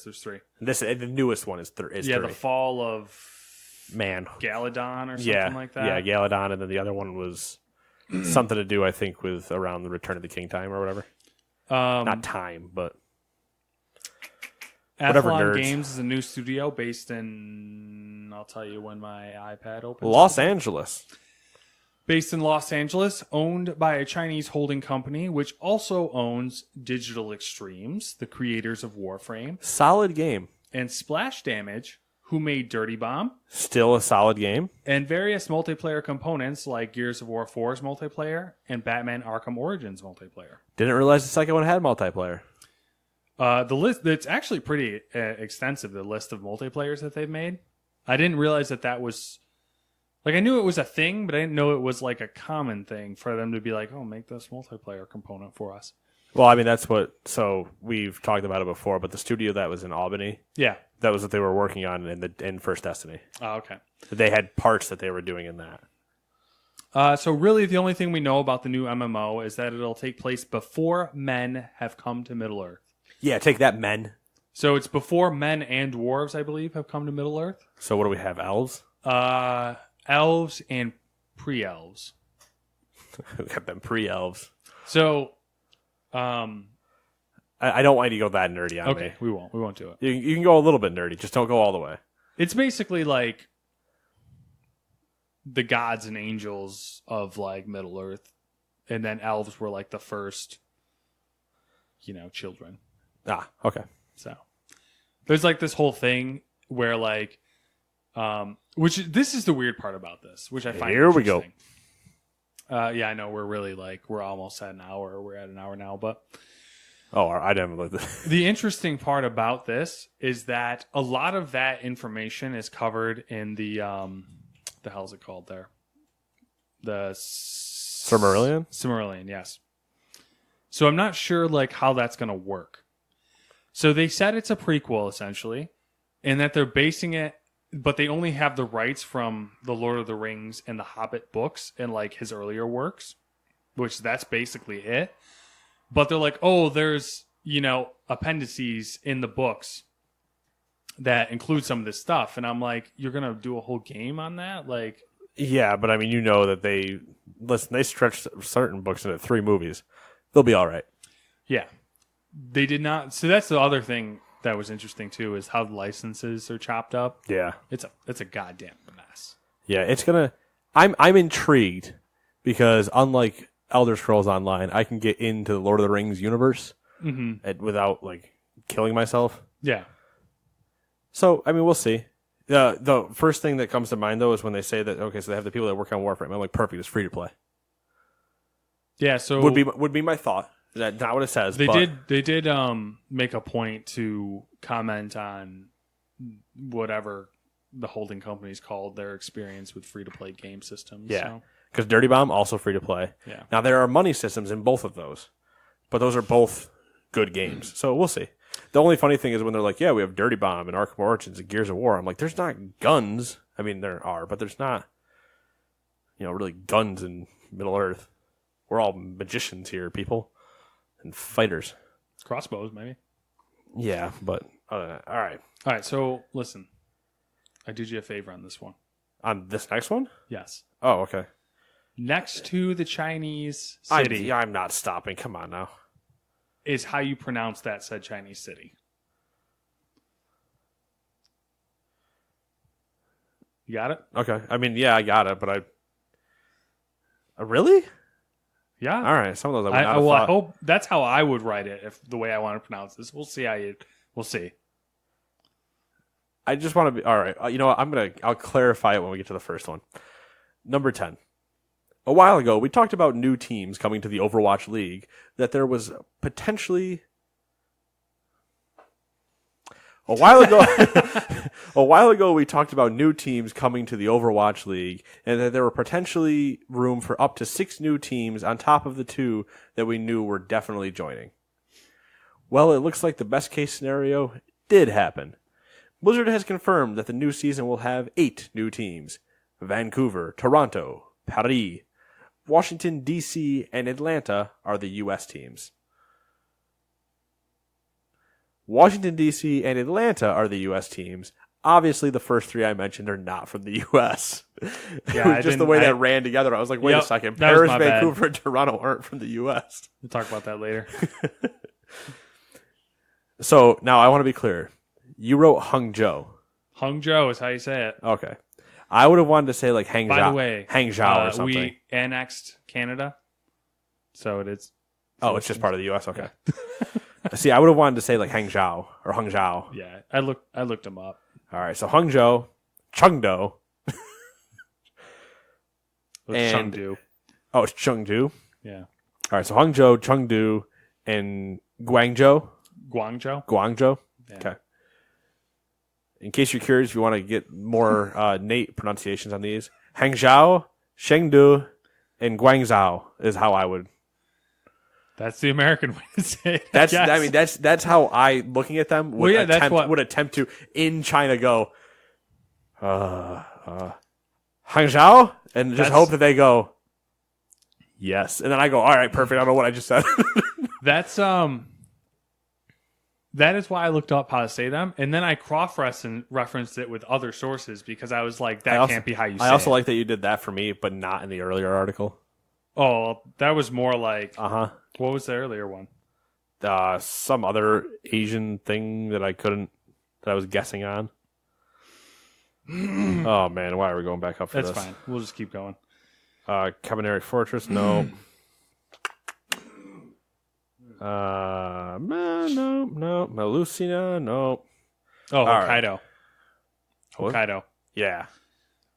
The newest one is 3. Yeah, the Fall of Galadon or something like that. Yeah, Galadon, and then the other one was something to do, I think, with around the Return of the King time or whatever. Not time, but Athlon Games is a new studio based in, I'll tell you when my iPad opens. Los Angeles. Based in Los Angeles, owned by a Chinese holding company, which also owns Digital Extremes, the creators of Warframe. Solid game. And Splash Damage, who made Dirty Bomb. Still a solid game. And various multiplayer components like Gears of War 4's multiplayer and Batman Arkham Origins multiplayer. Didn't realize the second one had multiplayer. The list, it's actually pretty extensive, the list of multiplayers that they've made. I didn't realize that was like, I knew it was a thing, but I didn't know it was like a common thing for them to be like, oh, make this multiplayer component for us. Well, I mean, so we've talked about it before, but the studio that was in Albany, Yeah. that was what they were working on in First Destiny. Oh, okay. They had parts that they were doing in that. So really the only thing we know about the new MMO is that it'll take place before men have come to Middle-earth. Yeah, take that, men. So it's before men and dwarves, I believe, have come to Middle-earth. So what do we have, elves? Elves and pre-elves. We got them pre-elves. So... I don't want you to go that nerdy on me. Okay, we won't do it. You can go a little bit nerdy, just don't go all the way. It's basically like the gods and angels of like Middle Earth, and then elves were like the first, children. Ah, okay. So there's like this whole thing where like, this is the weird part about this, which I find here we go. Yeah, I know we're almost at an hour. We're at an hour now, but I didn't look at this. The interesting part about this is that a lot of that information is covered in the hell's it called there? The Silmarillion? Silmarillion, yes. So I'm not sure like how that's going to work. So they said it's a prequel essentially, and that they're basing it, but they only have the rights from the Lord of the Rings and the Hobbit books and like his earlier works, which that's basically it. But they're like, oh, there's, appendices in the books that include some of this stuff. And I'm like, you're going to do a whole game on that? Like, yeah, but I mean, that they stretched certain books into 3 movies. They'll be all right. Yeah. They did not. So that's the other thing that was interesting too, is how the licenses are chopped up. Yeah. It's a goddamn mess. Yeah, it's going to, I'm intrigued because unlike Elder Scrolls Online, I can get into the Lord of the Rings universe without like killing myself. Yeah. So I mean, we'll see. The first thing that comes to mind though is when they say that so they have the people that work on Warframe. I'm like, perfect, it's free to play. Yeah. So would be my thought. That's not what it says. They did make a point to comment on whatever the holding companies called their experience with free to play game systems. Yeah. So. Because Dirty Bomb, also free to play. Yeah. Now, there are money systems in both of those, but those are both good games. So we'll see. The only funny thing is when they're like, yeah, we have Dirty Bomb and Arkham Origins and Gears of War. I'm like, there's not guns. I mean, there are, but there's not, really guns in Middle-earth. We're all magicians here, people, and fighters. Crossbows, maybe. Yeah, but other than that, all right. All right, so listen. I did you a favor on this one. On this next one? Yes. Oh, okay. Next to the Chinese city I'm not stopping. Come on now. is how you pronounce that said Chinese city. You got it? Okay. I mean, yeah, I got it, but really? Yeah. All right. Some of those I would not have I thought. hope that's how I would write it if the way I want to pronounce this. We'll see we'll see. I just want to be all right. You know what? I'll clarify it when we get to the first one. Number 10. A while ago, we talked about new teams coming to the Overwatch League, that there was potentially a while ago we talked about new teams coming to the Overwatch League, and that there were potentially room for up to 6 new teams on top of the 2 that we knew were definitely joining. Well, it looks like the best case scenario did happen. Blizzard has confirmed that the new season will have 8 new teams. Vancouver, Toronto, Paris, Washington, D.C., and Atlanta are the U.S. teams. Washington, D.C., and Atlanta are the U.S. teams. Obviously, the first 3 I mentioned are not from the U.S. Yeah, just the way that ran together. I was like, wait a second. Paris, Vancouver, and Toronto aren't from the U.S. We'll talk about that later. So, now I want to be clear. You wrote Hangzhou. Hangzhou is how you say it. Okay. I would have wanted to say like Hangzhou. By the way, Hangzhou or something. We annexed Canada, so it is. Oh, it's just part of the U.S. Okay. Yeah. See, I would have wanted to say like Hangzhou or Hangzhou. Yeah, I looked them up. All right, so Hangzhou, Chengdu, and Chengdu. Oh, it's Chengdu. Yeah. All right, so Hangzhou, Chengdu, and Guangzhou. Guangzhou. Guangzhou. Yeah. Okay. In case you're curious, if you want to get more Nate pronunciations on these, Hangzhou, Chengdu, and Guangzhou is how I would. That's the American way to say it. That's how I, looking at them, would attempt to in China go, Hangzhou, and just hope that they go, yes, and then I go, all right, perfect. I don't know what I just said. That is why I looked up how to say them, and then I cross-referenced it with other sources because I was like, can't be how you say it. I also like that you did that for me, but not in the earlier article. Oh, that was more like... What was the earlier one? Some other Asian thing that I was guessing on. Oh, man, why are we going back up for this? That's fine. We'll just keep going. Cabaneri Fortress, no. No. Melusina, no. Oh, Hokkaido. Right. Hokkaido. Yeah.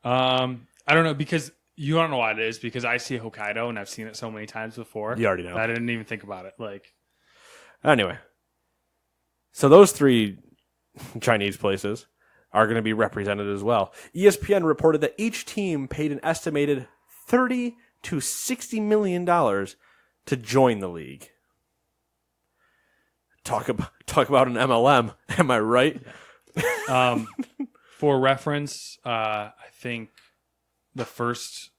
I don't know, because you don't know what it is, because I see Hokkaido and I've seen it so many times before. You already know. I didn't even think about it. Anyway. So those 3 Chinese places are going to be represented as well. ESPN reported that each team paid an estimated $30 to $60 million to join the league. Talk about an MLM. Am I right? For reference, I think the first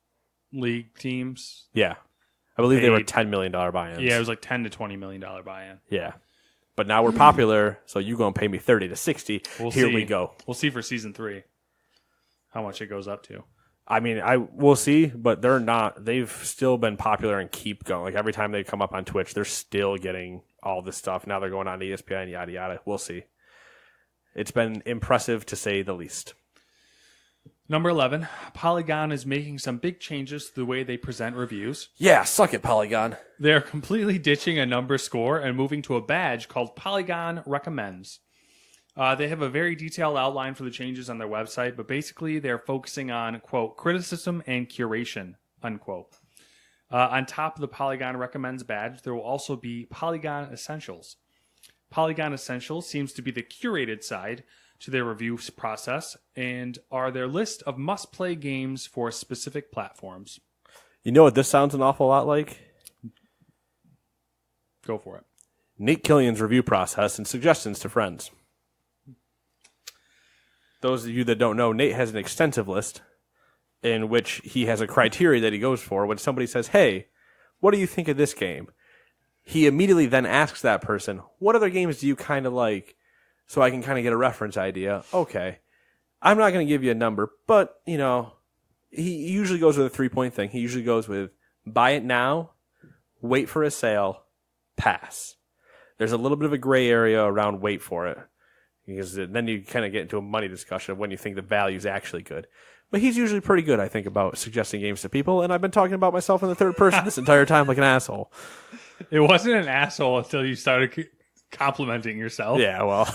league teams. Yeah. I believe they were $10 million buy-ins. Yeah, it was like $10 to $20 million buy-in. Yeah. But now we're popular, so you're going to pay me 30 to 60. Here we go. We'll see for season 3 how much it goes up to. I mean, we'll see, but they're not. They've still been popular and keep going. Like every time they come up on Twitch, they're still getting all this stuff. Now they're going on to ESPN, yada, yada. We'll see. It's been impressive to say the least. Number 11, Polygon is making some big changes to the way they present reviews. Yeah, suck it, Polygon. They're completely ditching a number score and moving to a badge called Polygon Recommends. They have a very detailed outline for the changes on their website, but basically they're focusing on, quote, criticism and curation, unquote. On top of the Polygon Recommends badge, there will also be Polygon Essentials. Polygon Essentials seems to be the curated side to their review process and are their list of must-play games for specific platforms. You know what this sounds an awful lot like? Go for it. Nate Killian's review process and suggestions to friends. Those of you that don't know, Nate has an extensive list in which he has a criteria that he goes for. When somebody says, hey, what do you think of this game? He immediately then asks that person, what other games do you kind of like? So I can kind of get a reference idea. Okay. I'm not going to give you a number, but, you know, he usually goes with a 3-point thing. He usually goes with buy it now, wait for a sale, pass. There's a little bit of a gray area around wait for it. Because then you kind of get into a money discussion of when you think the value is actually good. But he's usually pretty good, I think, about suggesting games to people. And I've been talking about myself in the third person this entire time like an asshole. It wasn't an asshole until you started complimenting yourself. Yeah, well,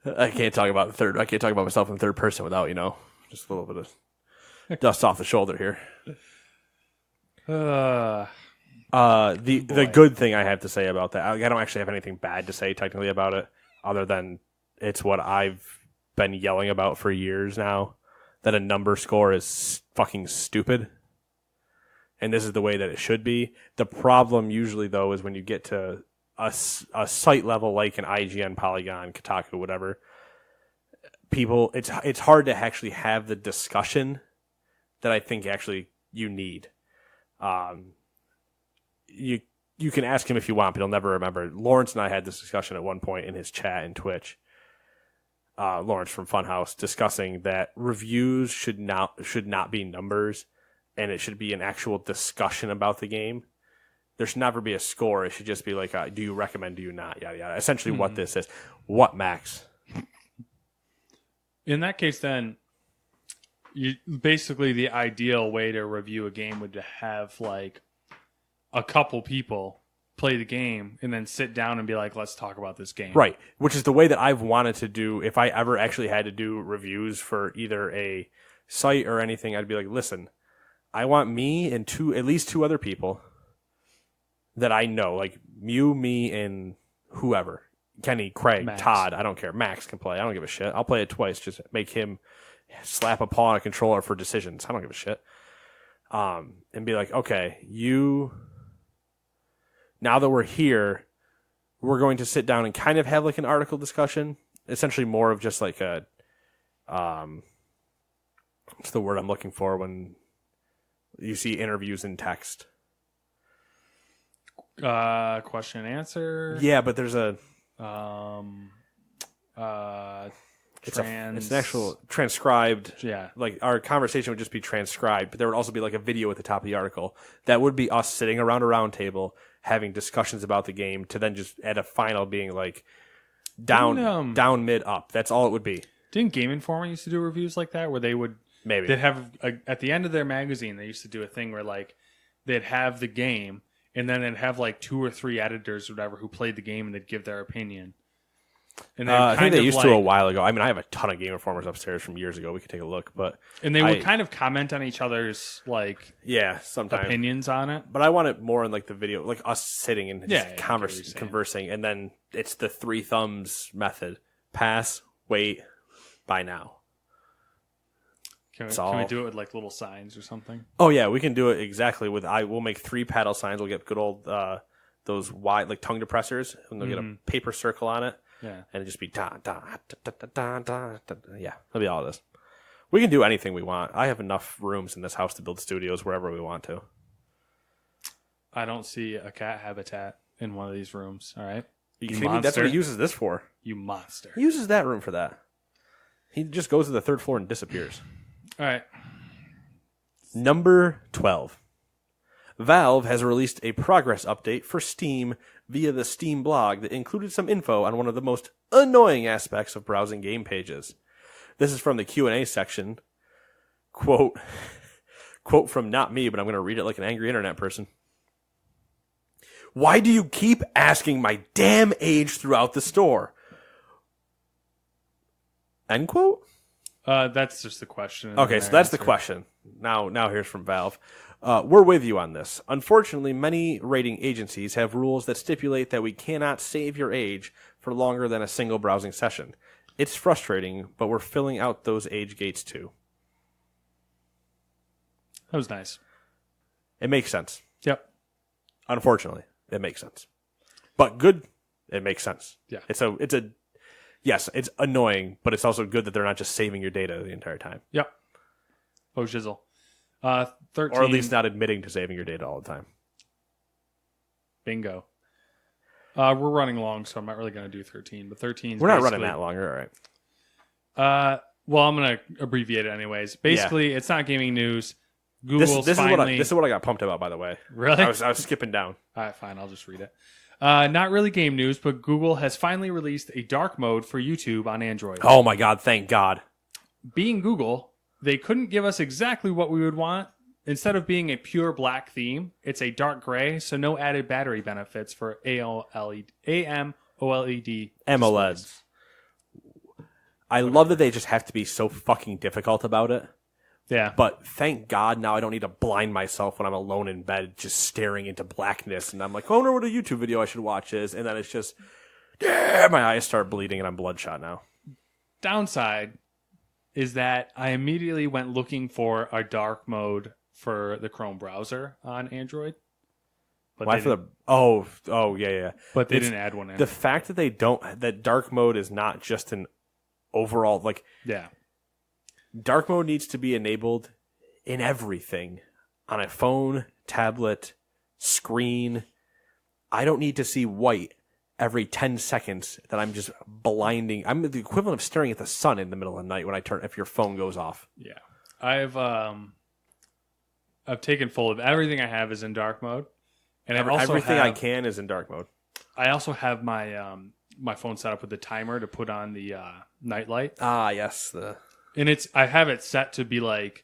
I can't talk about myself in the third person without, you know, just a little bit of dust off the shoulder here. The good thing I have to say about that, I don't actually have anything bad to say technically about it, other than it's what I've been yelling about for years now, that a number score is fucking stupid. And this is the way that it should be. The problem usually, though, is when you get to a site level like an IGN, Polygon, Kotaku, whatever, people, it's hard to actually have the discussion that I think actually you need. You can ask him if you want, but he'll never remember. Lawrence and I had this discussion at one point in his chat in Twitch. Lawrence from Funhouse discussing that reviews should not be numbers, and it should be an actual discussion about the game. There should never be a score. It should just be like, do you recommend, do you not, yada, yada. Essentially what this is. What, Max? In that case, then, basically the ideal way to review a game would have, like, a couple people play the game and then sit down and be like, let's talk about this game. Right, which is the way that I've wanted to do. If I ever actually had to do reviews for either a site or anything, I'd be like, listen, I want me and at least two other people that I know, like you, me, and whoever. Kenny, Craig, Max. Todd, I don't care. Max can play. I don't give a shit. I'll play it twice. Just make him slap a paw on a controller for decisions. I don't give a shit. And be like, okay, now that we're here, we're going to sit down and kind of have like an article discussion. Essentially more of just like a, what's the word I'm looking for when you see interviews in text? Question and answer. Yeah, but there's a... It's an actual transcribed. Yeah. Like our conversation would just be transcribed, but there would also be like a video at the top of the article. That would be us sitting around a round table having discussions about the game to then just at a final being like down, mid, up. That's all it would be. Didn't Game Informer used to do reviews like that where they would maybe they'd have at the end of their magazine they used to do a thing where like they'd have the game and then they'd have like 2 or 3 editors or whatever who played the game and they'd give their opinion. And I think they used to a while ago. I mean, I have a ton of Game Informers upstairs from years ago. We could take a look, but they would kind of comment on each other's like sometimes opinions on it. But I want it more in like the video, like us sitting and just conversing, and then it's the 3 thumbs method: pass, wait, buy now. Can we do it with like little signs or something? Oh yeah, we can do it exactly with. We'll make 3 paddle signs. We'll get good old those wide like tongue depressors, and they'll get a paper circle on it. Yeah, and it just be da da da da da da da. Yeah, that'll be all this. We can do anything we want. I have enough rooms in this house to build studios wherever we want to. I don't see a cat habitat in one of these rooms. All right, you kidding me? That's what he uses this for. You monster. He uses that room for that. He just goes to the 3rd floor and disappears. All right. Number 12. Valve has released a progress update for Steam via the Steam blog that included some info on one of the most annoying aspects of browsing game pages. This is from the Q&A section. Quote from not me, but I'm going to read it like an angry internet person. Why do you keep asking my damn age throughout the store? End quote? That's just the question. Okay, so that's the question. Now here's from Valve. We're with you on this. Unfortunately, many rating agencies have rules that stipulate that we cannot save your age for longer than a single browsing session. It's frustrating, but we're filling out those age gates too. That was nice. It makes sense. Yep. Unfortunately, it makes sense. But good, it makes sense. Yeah. Yes, it's annoying, but it's also good that they're not just saving your data the entire time. Yep. Oh, shizzle. 13. Or at least not admitting to saving your data all the time. Bingo. We're running long, so I'm not really going to do 13. But 13 we're not running that long. You're all right. Well, I'm going to abbreviate it anyways. Basically, It's not gaming news. Google's this finally... is what I got pumped about, by the way. Really? I was skipping down. All right, fine. I'll just read it. Not really game news, but Google has finally released a dark mode for YouTube on Android. Oh my God, thank God. Being Google, they couldn't give us exactly what we would want. Instead of being a pure black theme, it's a dark gray, so no added battery benefits for AMOLED AMOLEDs. I love that they just have to be so fucking difficult about it. Yeah. But thank God now I don't need to blind myself when I'm alone in bed just staring into blackness. And I'm like, I wonder what a YouTube video I should watch is. And then it's just, my eyes start bleeding and I'm bloodshot now. Downside is that I immediately went looking for a dark mode for the Chrome browser on Android. But why for the... yeah. But they didn't add one in. The fact that that dark mode is not just an overall, like... Yeah. Dark mode needs to be enabled in everything. On a phone, tablet, screen. I don't need to see white every 10 seconds that I'm just blinding. I'm the equivalent of staring at the sun in the middle of the night if your phone goes off. Yeah. I've taken full of everything I have is in dark mode. And everything I can is in dark mode. I also have my my phone set up with the timer to put on the night light. Ah, yes. And I have it set to be like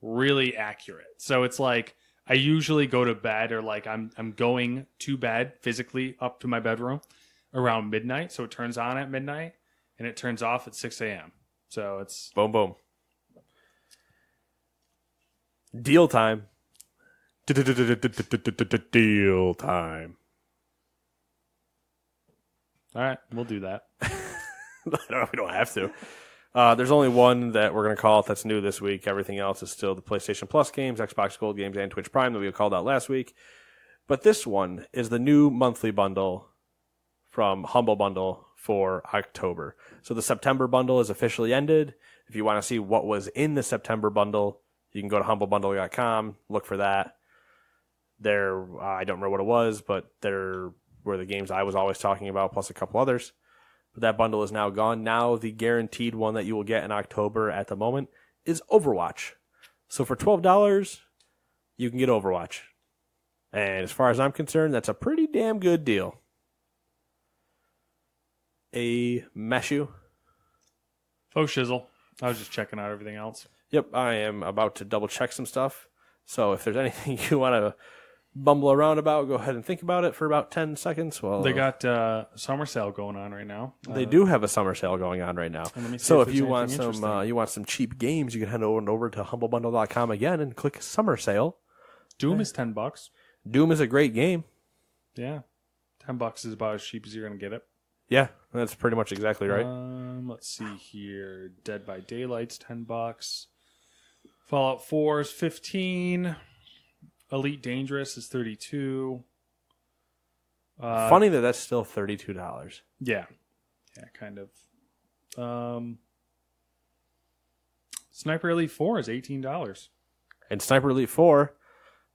really accurate. So it's like I usually go to bed or like I'm going to bed physically up to my bedroom around midnight. So it turns on at midnight and it turns off at 6 a.m. So it's boom, boom. Deal time. Deal time. All right, we'll do that. I don't know if we don't have to. There's only one that we're going to call it that's new this week. Everything else is still the PlayStation Plus games, Xbox Gold games, and Twitch Prime that we called out last week. But this one is the new monthly bundle from Humble Bundle for October. So the September bundle is officially ended. If you want to see what was in the September bundle, you can go to humblebundle.com, look for that. There, I don't remember what it was, but there were the games I was always talking about, plus a couple others. But that bundle is now gone. Now the guaranteed one that you will get in October at the moment is Overwatch. So for $12, you can get Overwatch. And as far as I'm concerned, that's a pretty damn good deal. A Meshu. Oh, shizzle. I was just checking out everything else. Yep, I am about to double check some stuff. So if there's anything you want to bumble around about, go ahead and think about it for about 10 seconds. Well, they got summer sale going on right now. They do have a summer sale going on right now. So if you want some cheap games, you can head over to humblebundle.com again and click summer sale. Doom is $10. Doom is a great game. Yeah, $10 is about as cheap as you're gonna get it. Yeah, that's pretty much exactly right. Let's see here. Dead by Daylight's $10. Fallout 4 is $15. Elite Dangerous is $32. Funny that's still $32. Yeah, kind of. Sniper Elite 4 is $18. And Sniper Elite 4,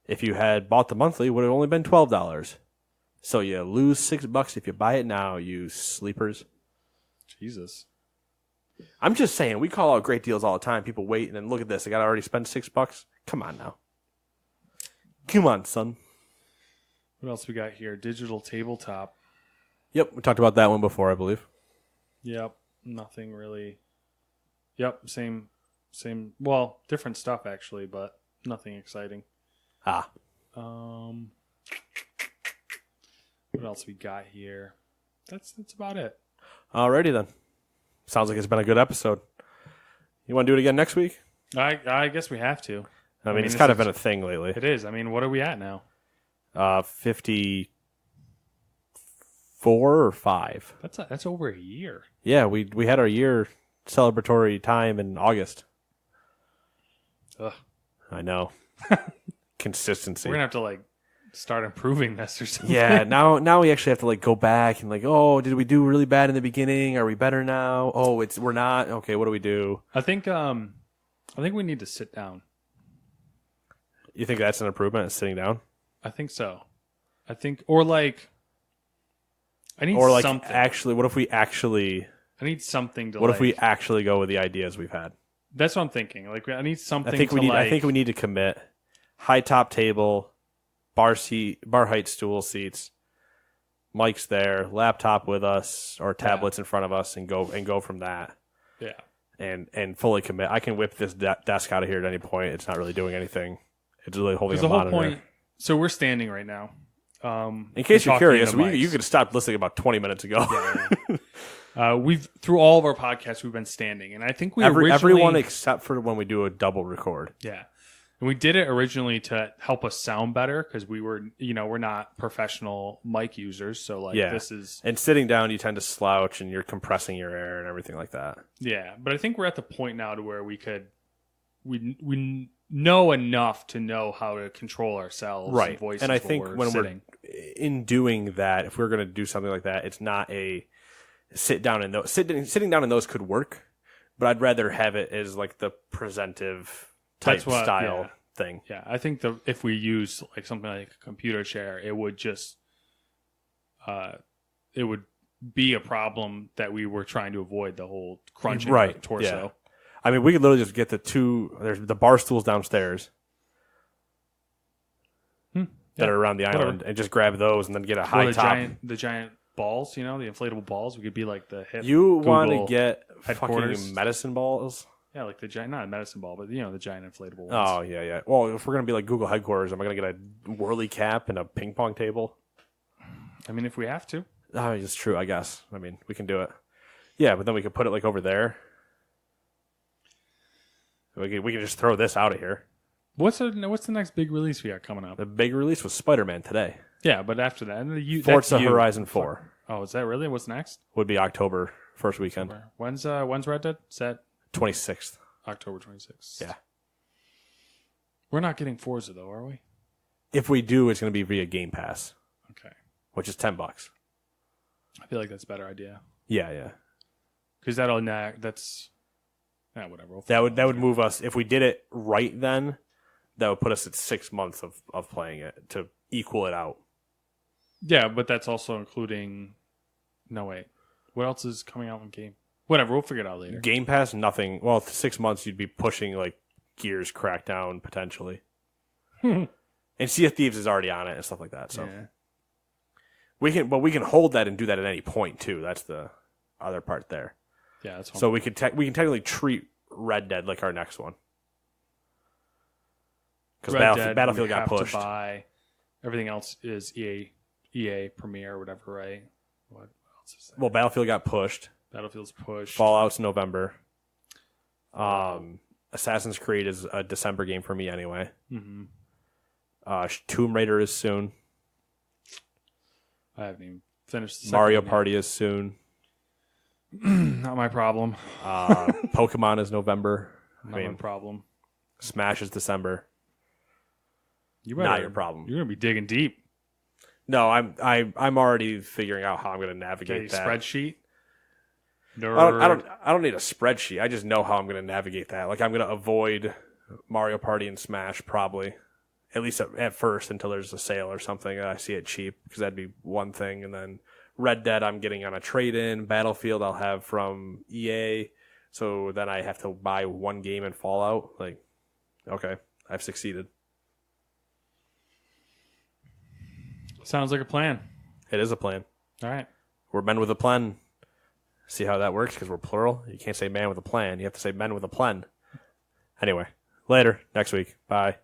if you had bought the monthly, would have only been $12. So you lose $6 if you buy it now, you sleepers. Jesus. I'm just saying, we call out great deals all the time. People wait and then look at this. I got to already spend $6. Come on now. Come on, son. What else we got here? Digital Tabletop. Yep, we talked about that one before, I believe. Yep, nothing really. Yep, same. Well, different stuff actually, but nothing exciting. What else we got here? That's about it. Alrighty then. Sounds like it's been a good episode. You want to do it again next week? I guess we have to. I mean, it's kind of been a thing lately. It is. I mean, what are we at now? 54 or 5. That's over a year. Yeah, we had our year celebratory time in August. Ugh. I know. Consistency. We're gonna have to start improving this or something. Yeah, now we actually have to go back and oh, did we do really bad in the beginning? Are we better now? Oh, we're not. Okay, what do we do? I think we need to sit down. You think that's an improvement, sitting down? I think so. I need something. Actually, what if we actually? I need something to. What if we actually go with the ideas we've had? That's what I'm thinking. I need something. I think we need to commit. High top table, bar height stool seats, mics there, laptop with us or tablets in front of us, and go from that. Yeah. And fully commit. I can whip this desk out of here at any point. It's not really doing anything. It's really holding a the monitor. Whole point. So we're standing right now. In case you're curious, you could have stopped listening about 20 minutes ago. Yeah. We've through all of our podcasts we've been standing, and I think everyone except for when we do a double record. Yeah, and we did it originally to help us sound better because we're not professional mic users, so this is and sitting down you tend to slouch and you're compressing your air and everything like that. Yeah, but I think we're at the point now to where we know enough to know how to control ourselves, right? And voices. And I think when sitting. we're in doing that, if we're going to do something like that, it's not a sit down and those sitting down in those could work, but I'd rather have it as the presentive type style thing. Yeah, I think if we use something like a computer chair, it would just it would be a problem that we were trying to avoid, the whole crunching of the torso. Yeah. I mean, we could literally just get there's the bar stools downstairs that are around the island and just grab those and then get a high top. The giant balls, the inflatable balls. We could be like the hip. You want to get headquarters. Fucking medicine balls? Yeah, like the giant, not a medicine ball, but the giant inflatable ones. Oh, yeah. Well, if we're going to be like Google headquarters, am I going to get a whirly cap and a ping pong table? I mean, if we have to. Oh, it's true, I guess. I mean, we can do it. Yeah, but then we could put it over there. We can just throw this out of here. What's the next big release we got coming up? The big release was Spider-Man today. Yeah, but after that, Forza Horizon 4. Oh, is that really? What's next? Would be October first weekend. When's Red Dead? Set 26th. October 26th. Yeah. We're not getting Forza though, are we? If we do, it's going to be via Game Pass, Okay. which is $10. I feel like that's a better idea. Yeah. Because that's whatever. That would move us if we did it right then. That would put us at 6 months of playing it to equal it out. Yeah, but that's also including. No wait, what else is coming out in game? Whatever, we'll figure it out later. Game Pass, nothing. Well, 6 months you'd be pushing like Gears Crackdown potentially, and Sea of Thieves is already on it and stuff like that. So yeah. we can hold that and do that at any point too. That's the other part there. Yeah, that's so we can technically treat Red Dead like our next one because Battlefield got pushed. To buy. Everything else is EA Premier or whatever, right? What else is there? Well, Battlefield got pushed. Battlefields pushed. Fallout's November. Assassin's Creed is a December game for me anyway. Mm-hmm. Tomb Raider is soon. I haven't even finished the Mario Party is soon. Not my problem. Pokemon is November. Not my problem. Smash is December. Not your problem. You're gonna be digging deep. No, I'm already figuring out how I'm going to navigate that spreadsheet. I don't need a spreadsheet. I just know how I'm going to navigate that. Like I'm going to avoid Mario Party and Smash probably, at least at first until there's a sale or something. I see it cheap because that'd be one thing. And then Red Dead I'm getting on a trade-in. Battlefield I'll have from EA. So then I have to buy one game in Fallout. Like, okay, I've succeeded. Sounds like a plan. It is a plan. All right. We're men with a plan. See how that works because we're plural. You can't say man with a plan. You have to say men with a plan. Anyway, later. Next week. Bye.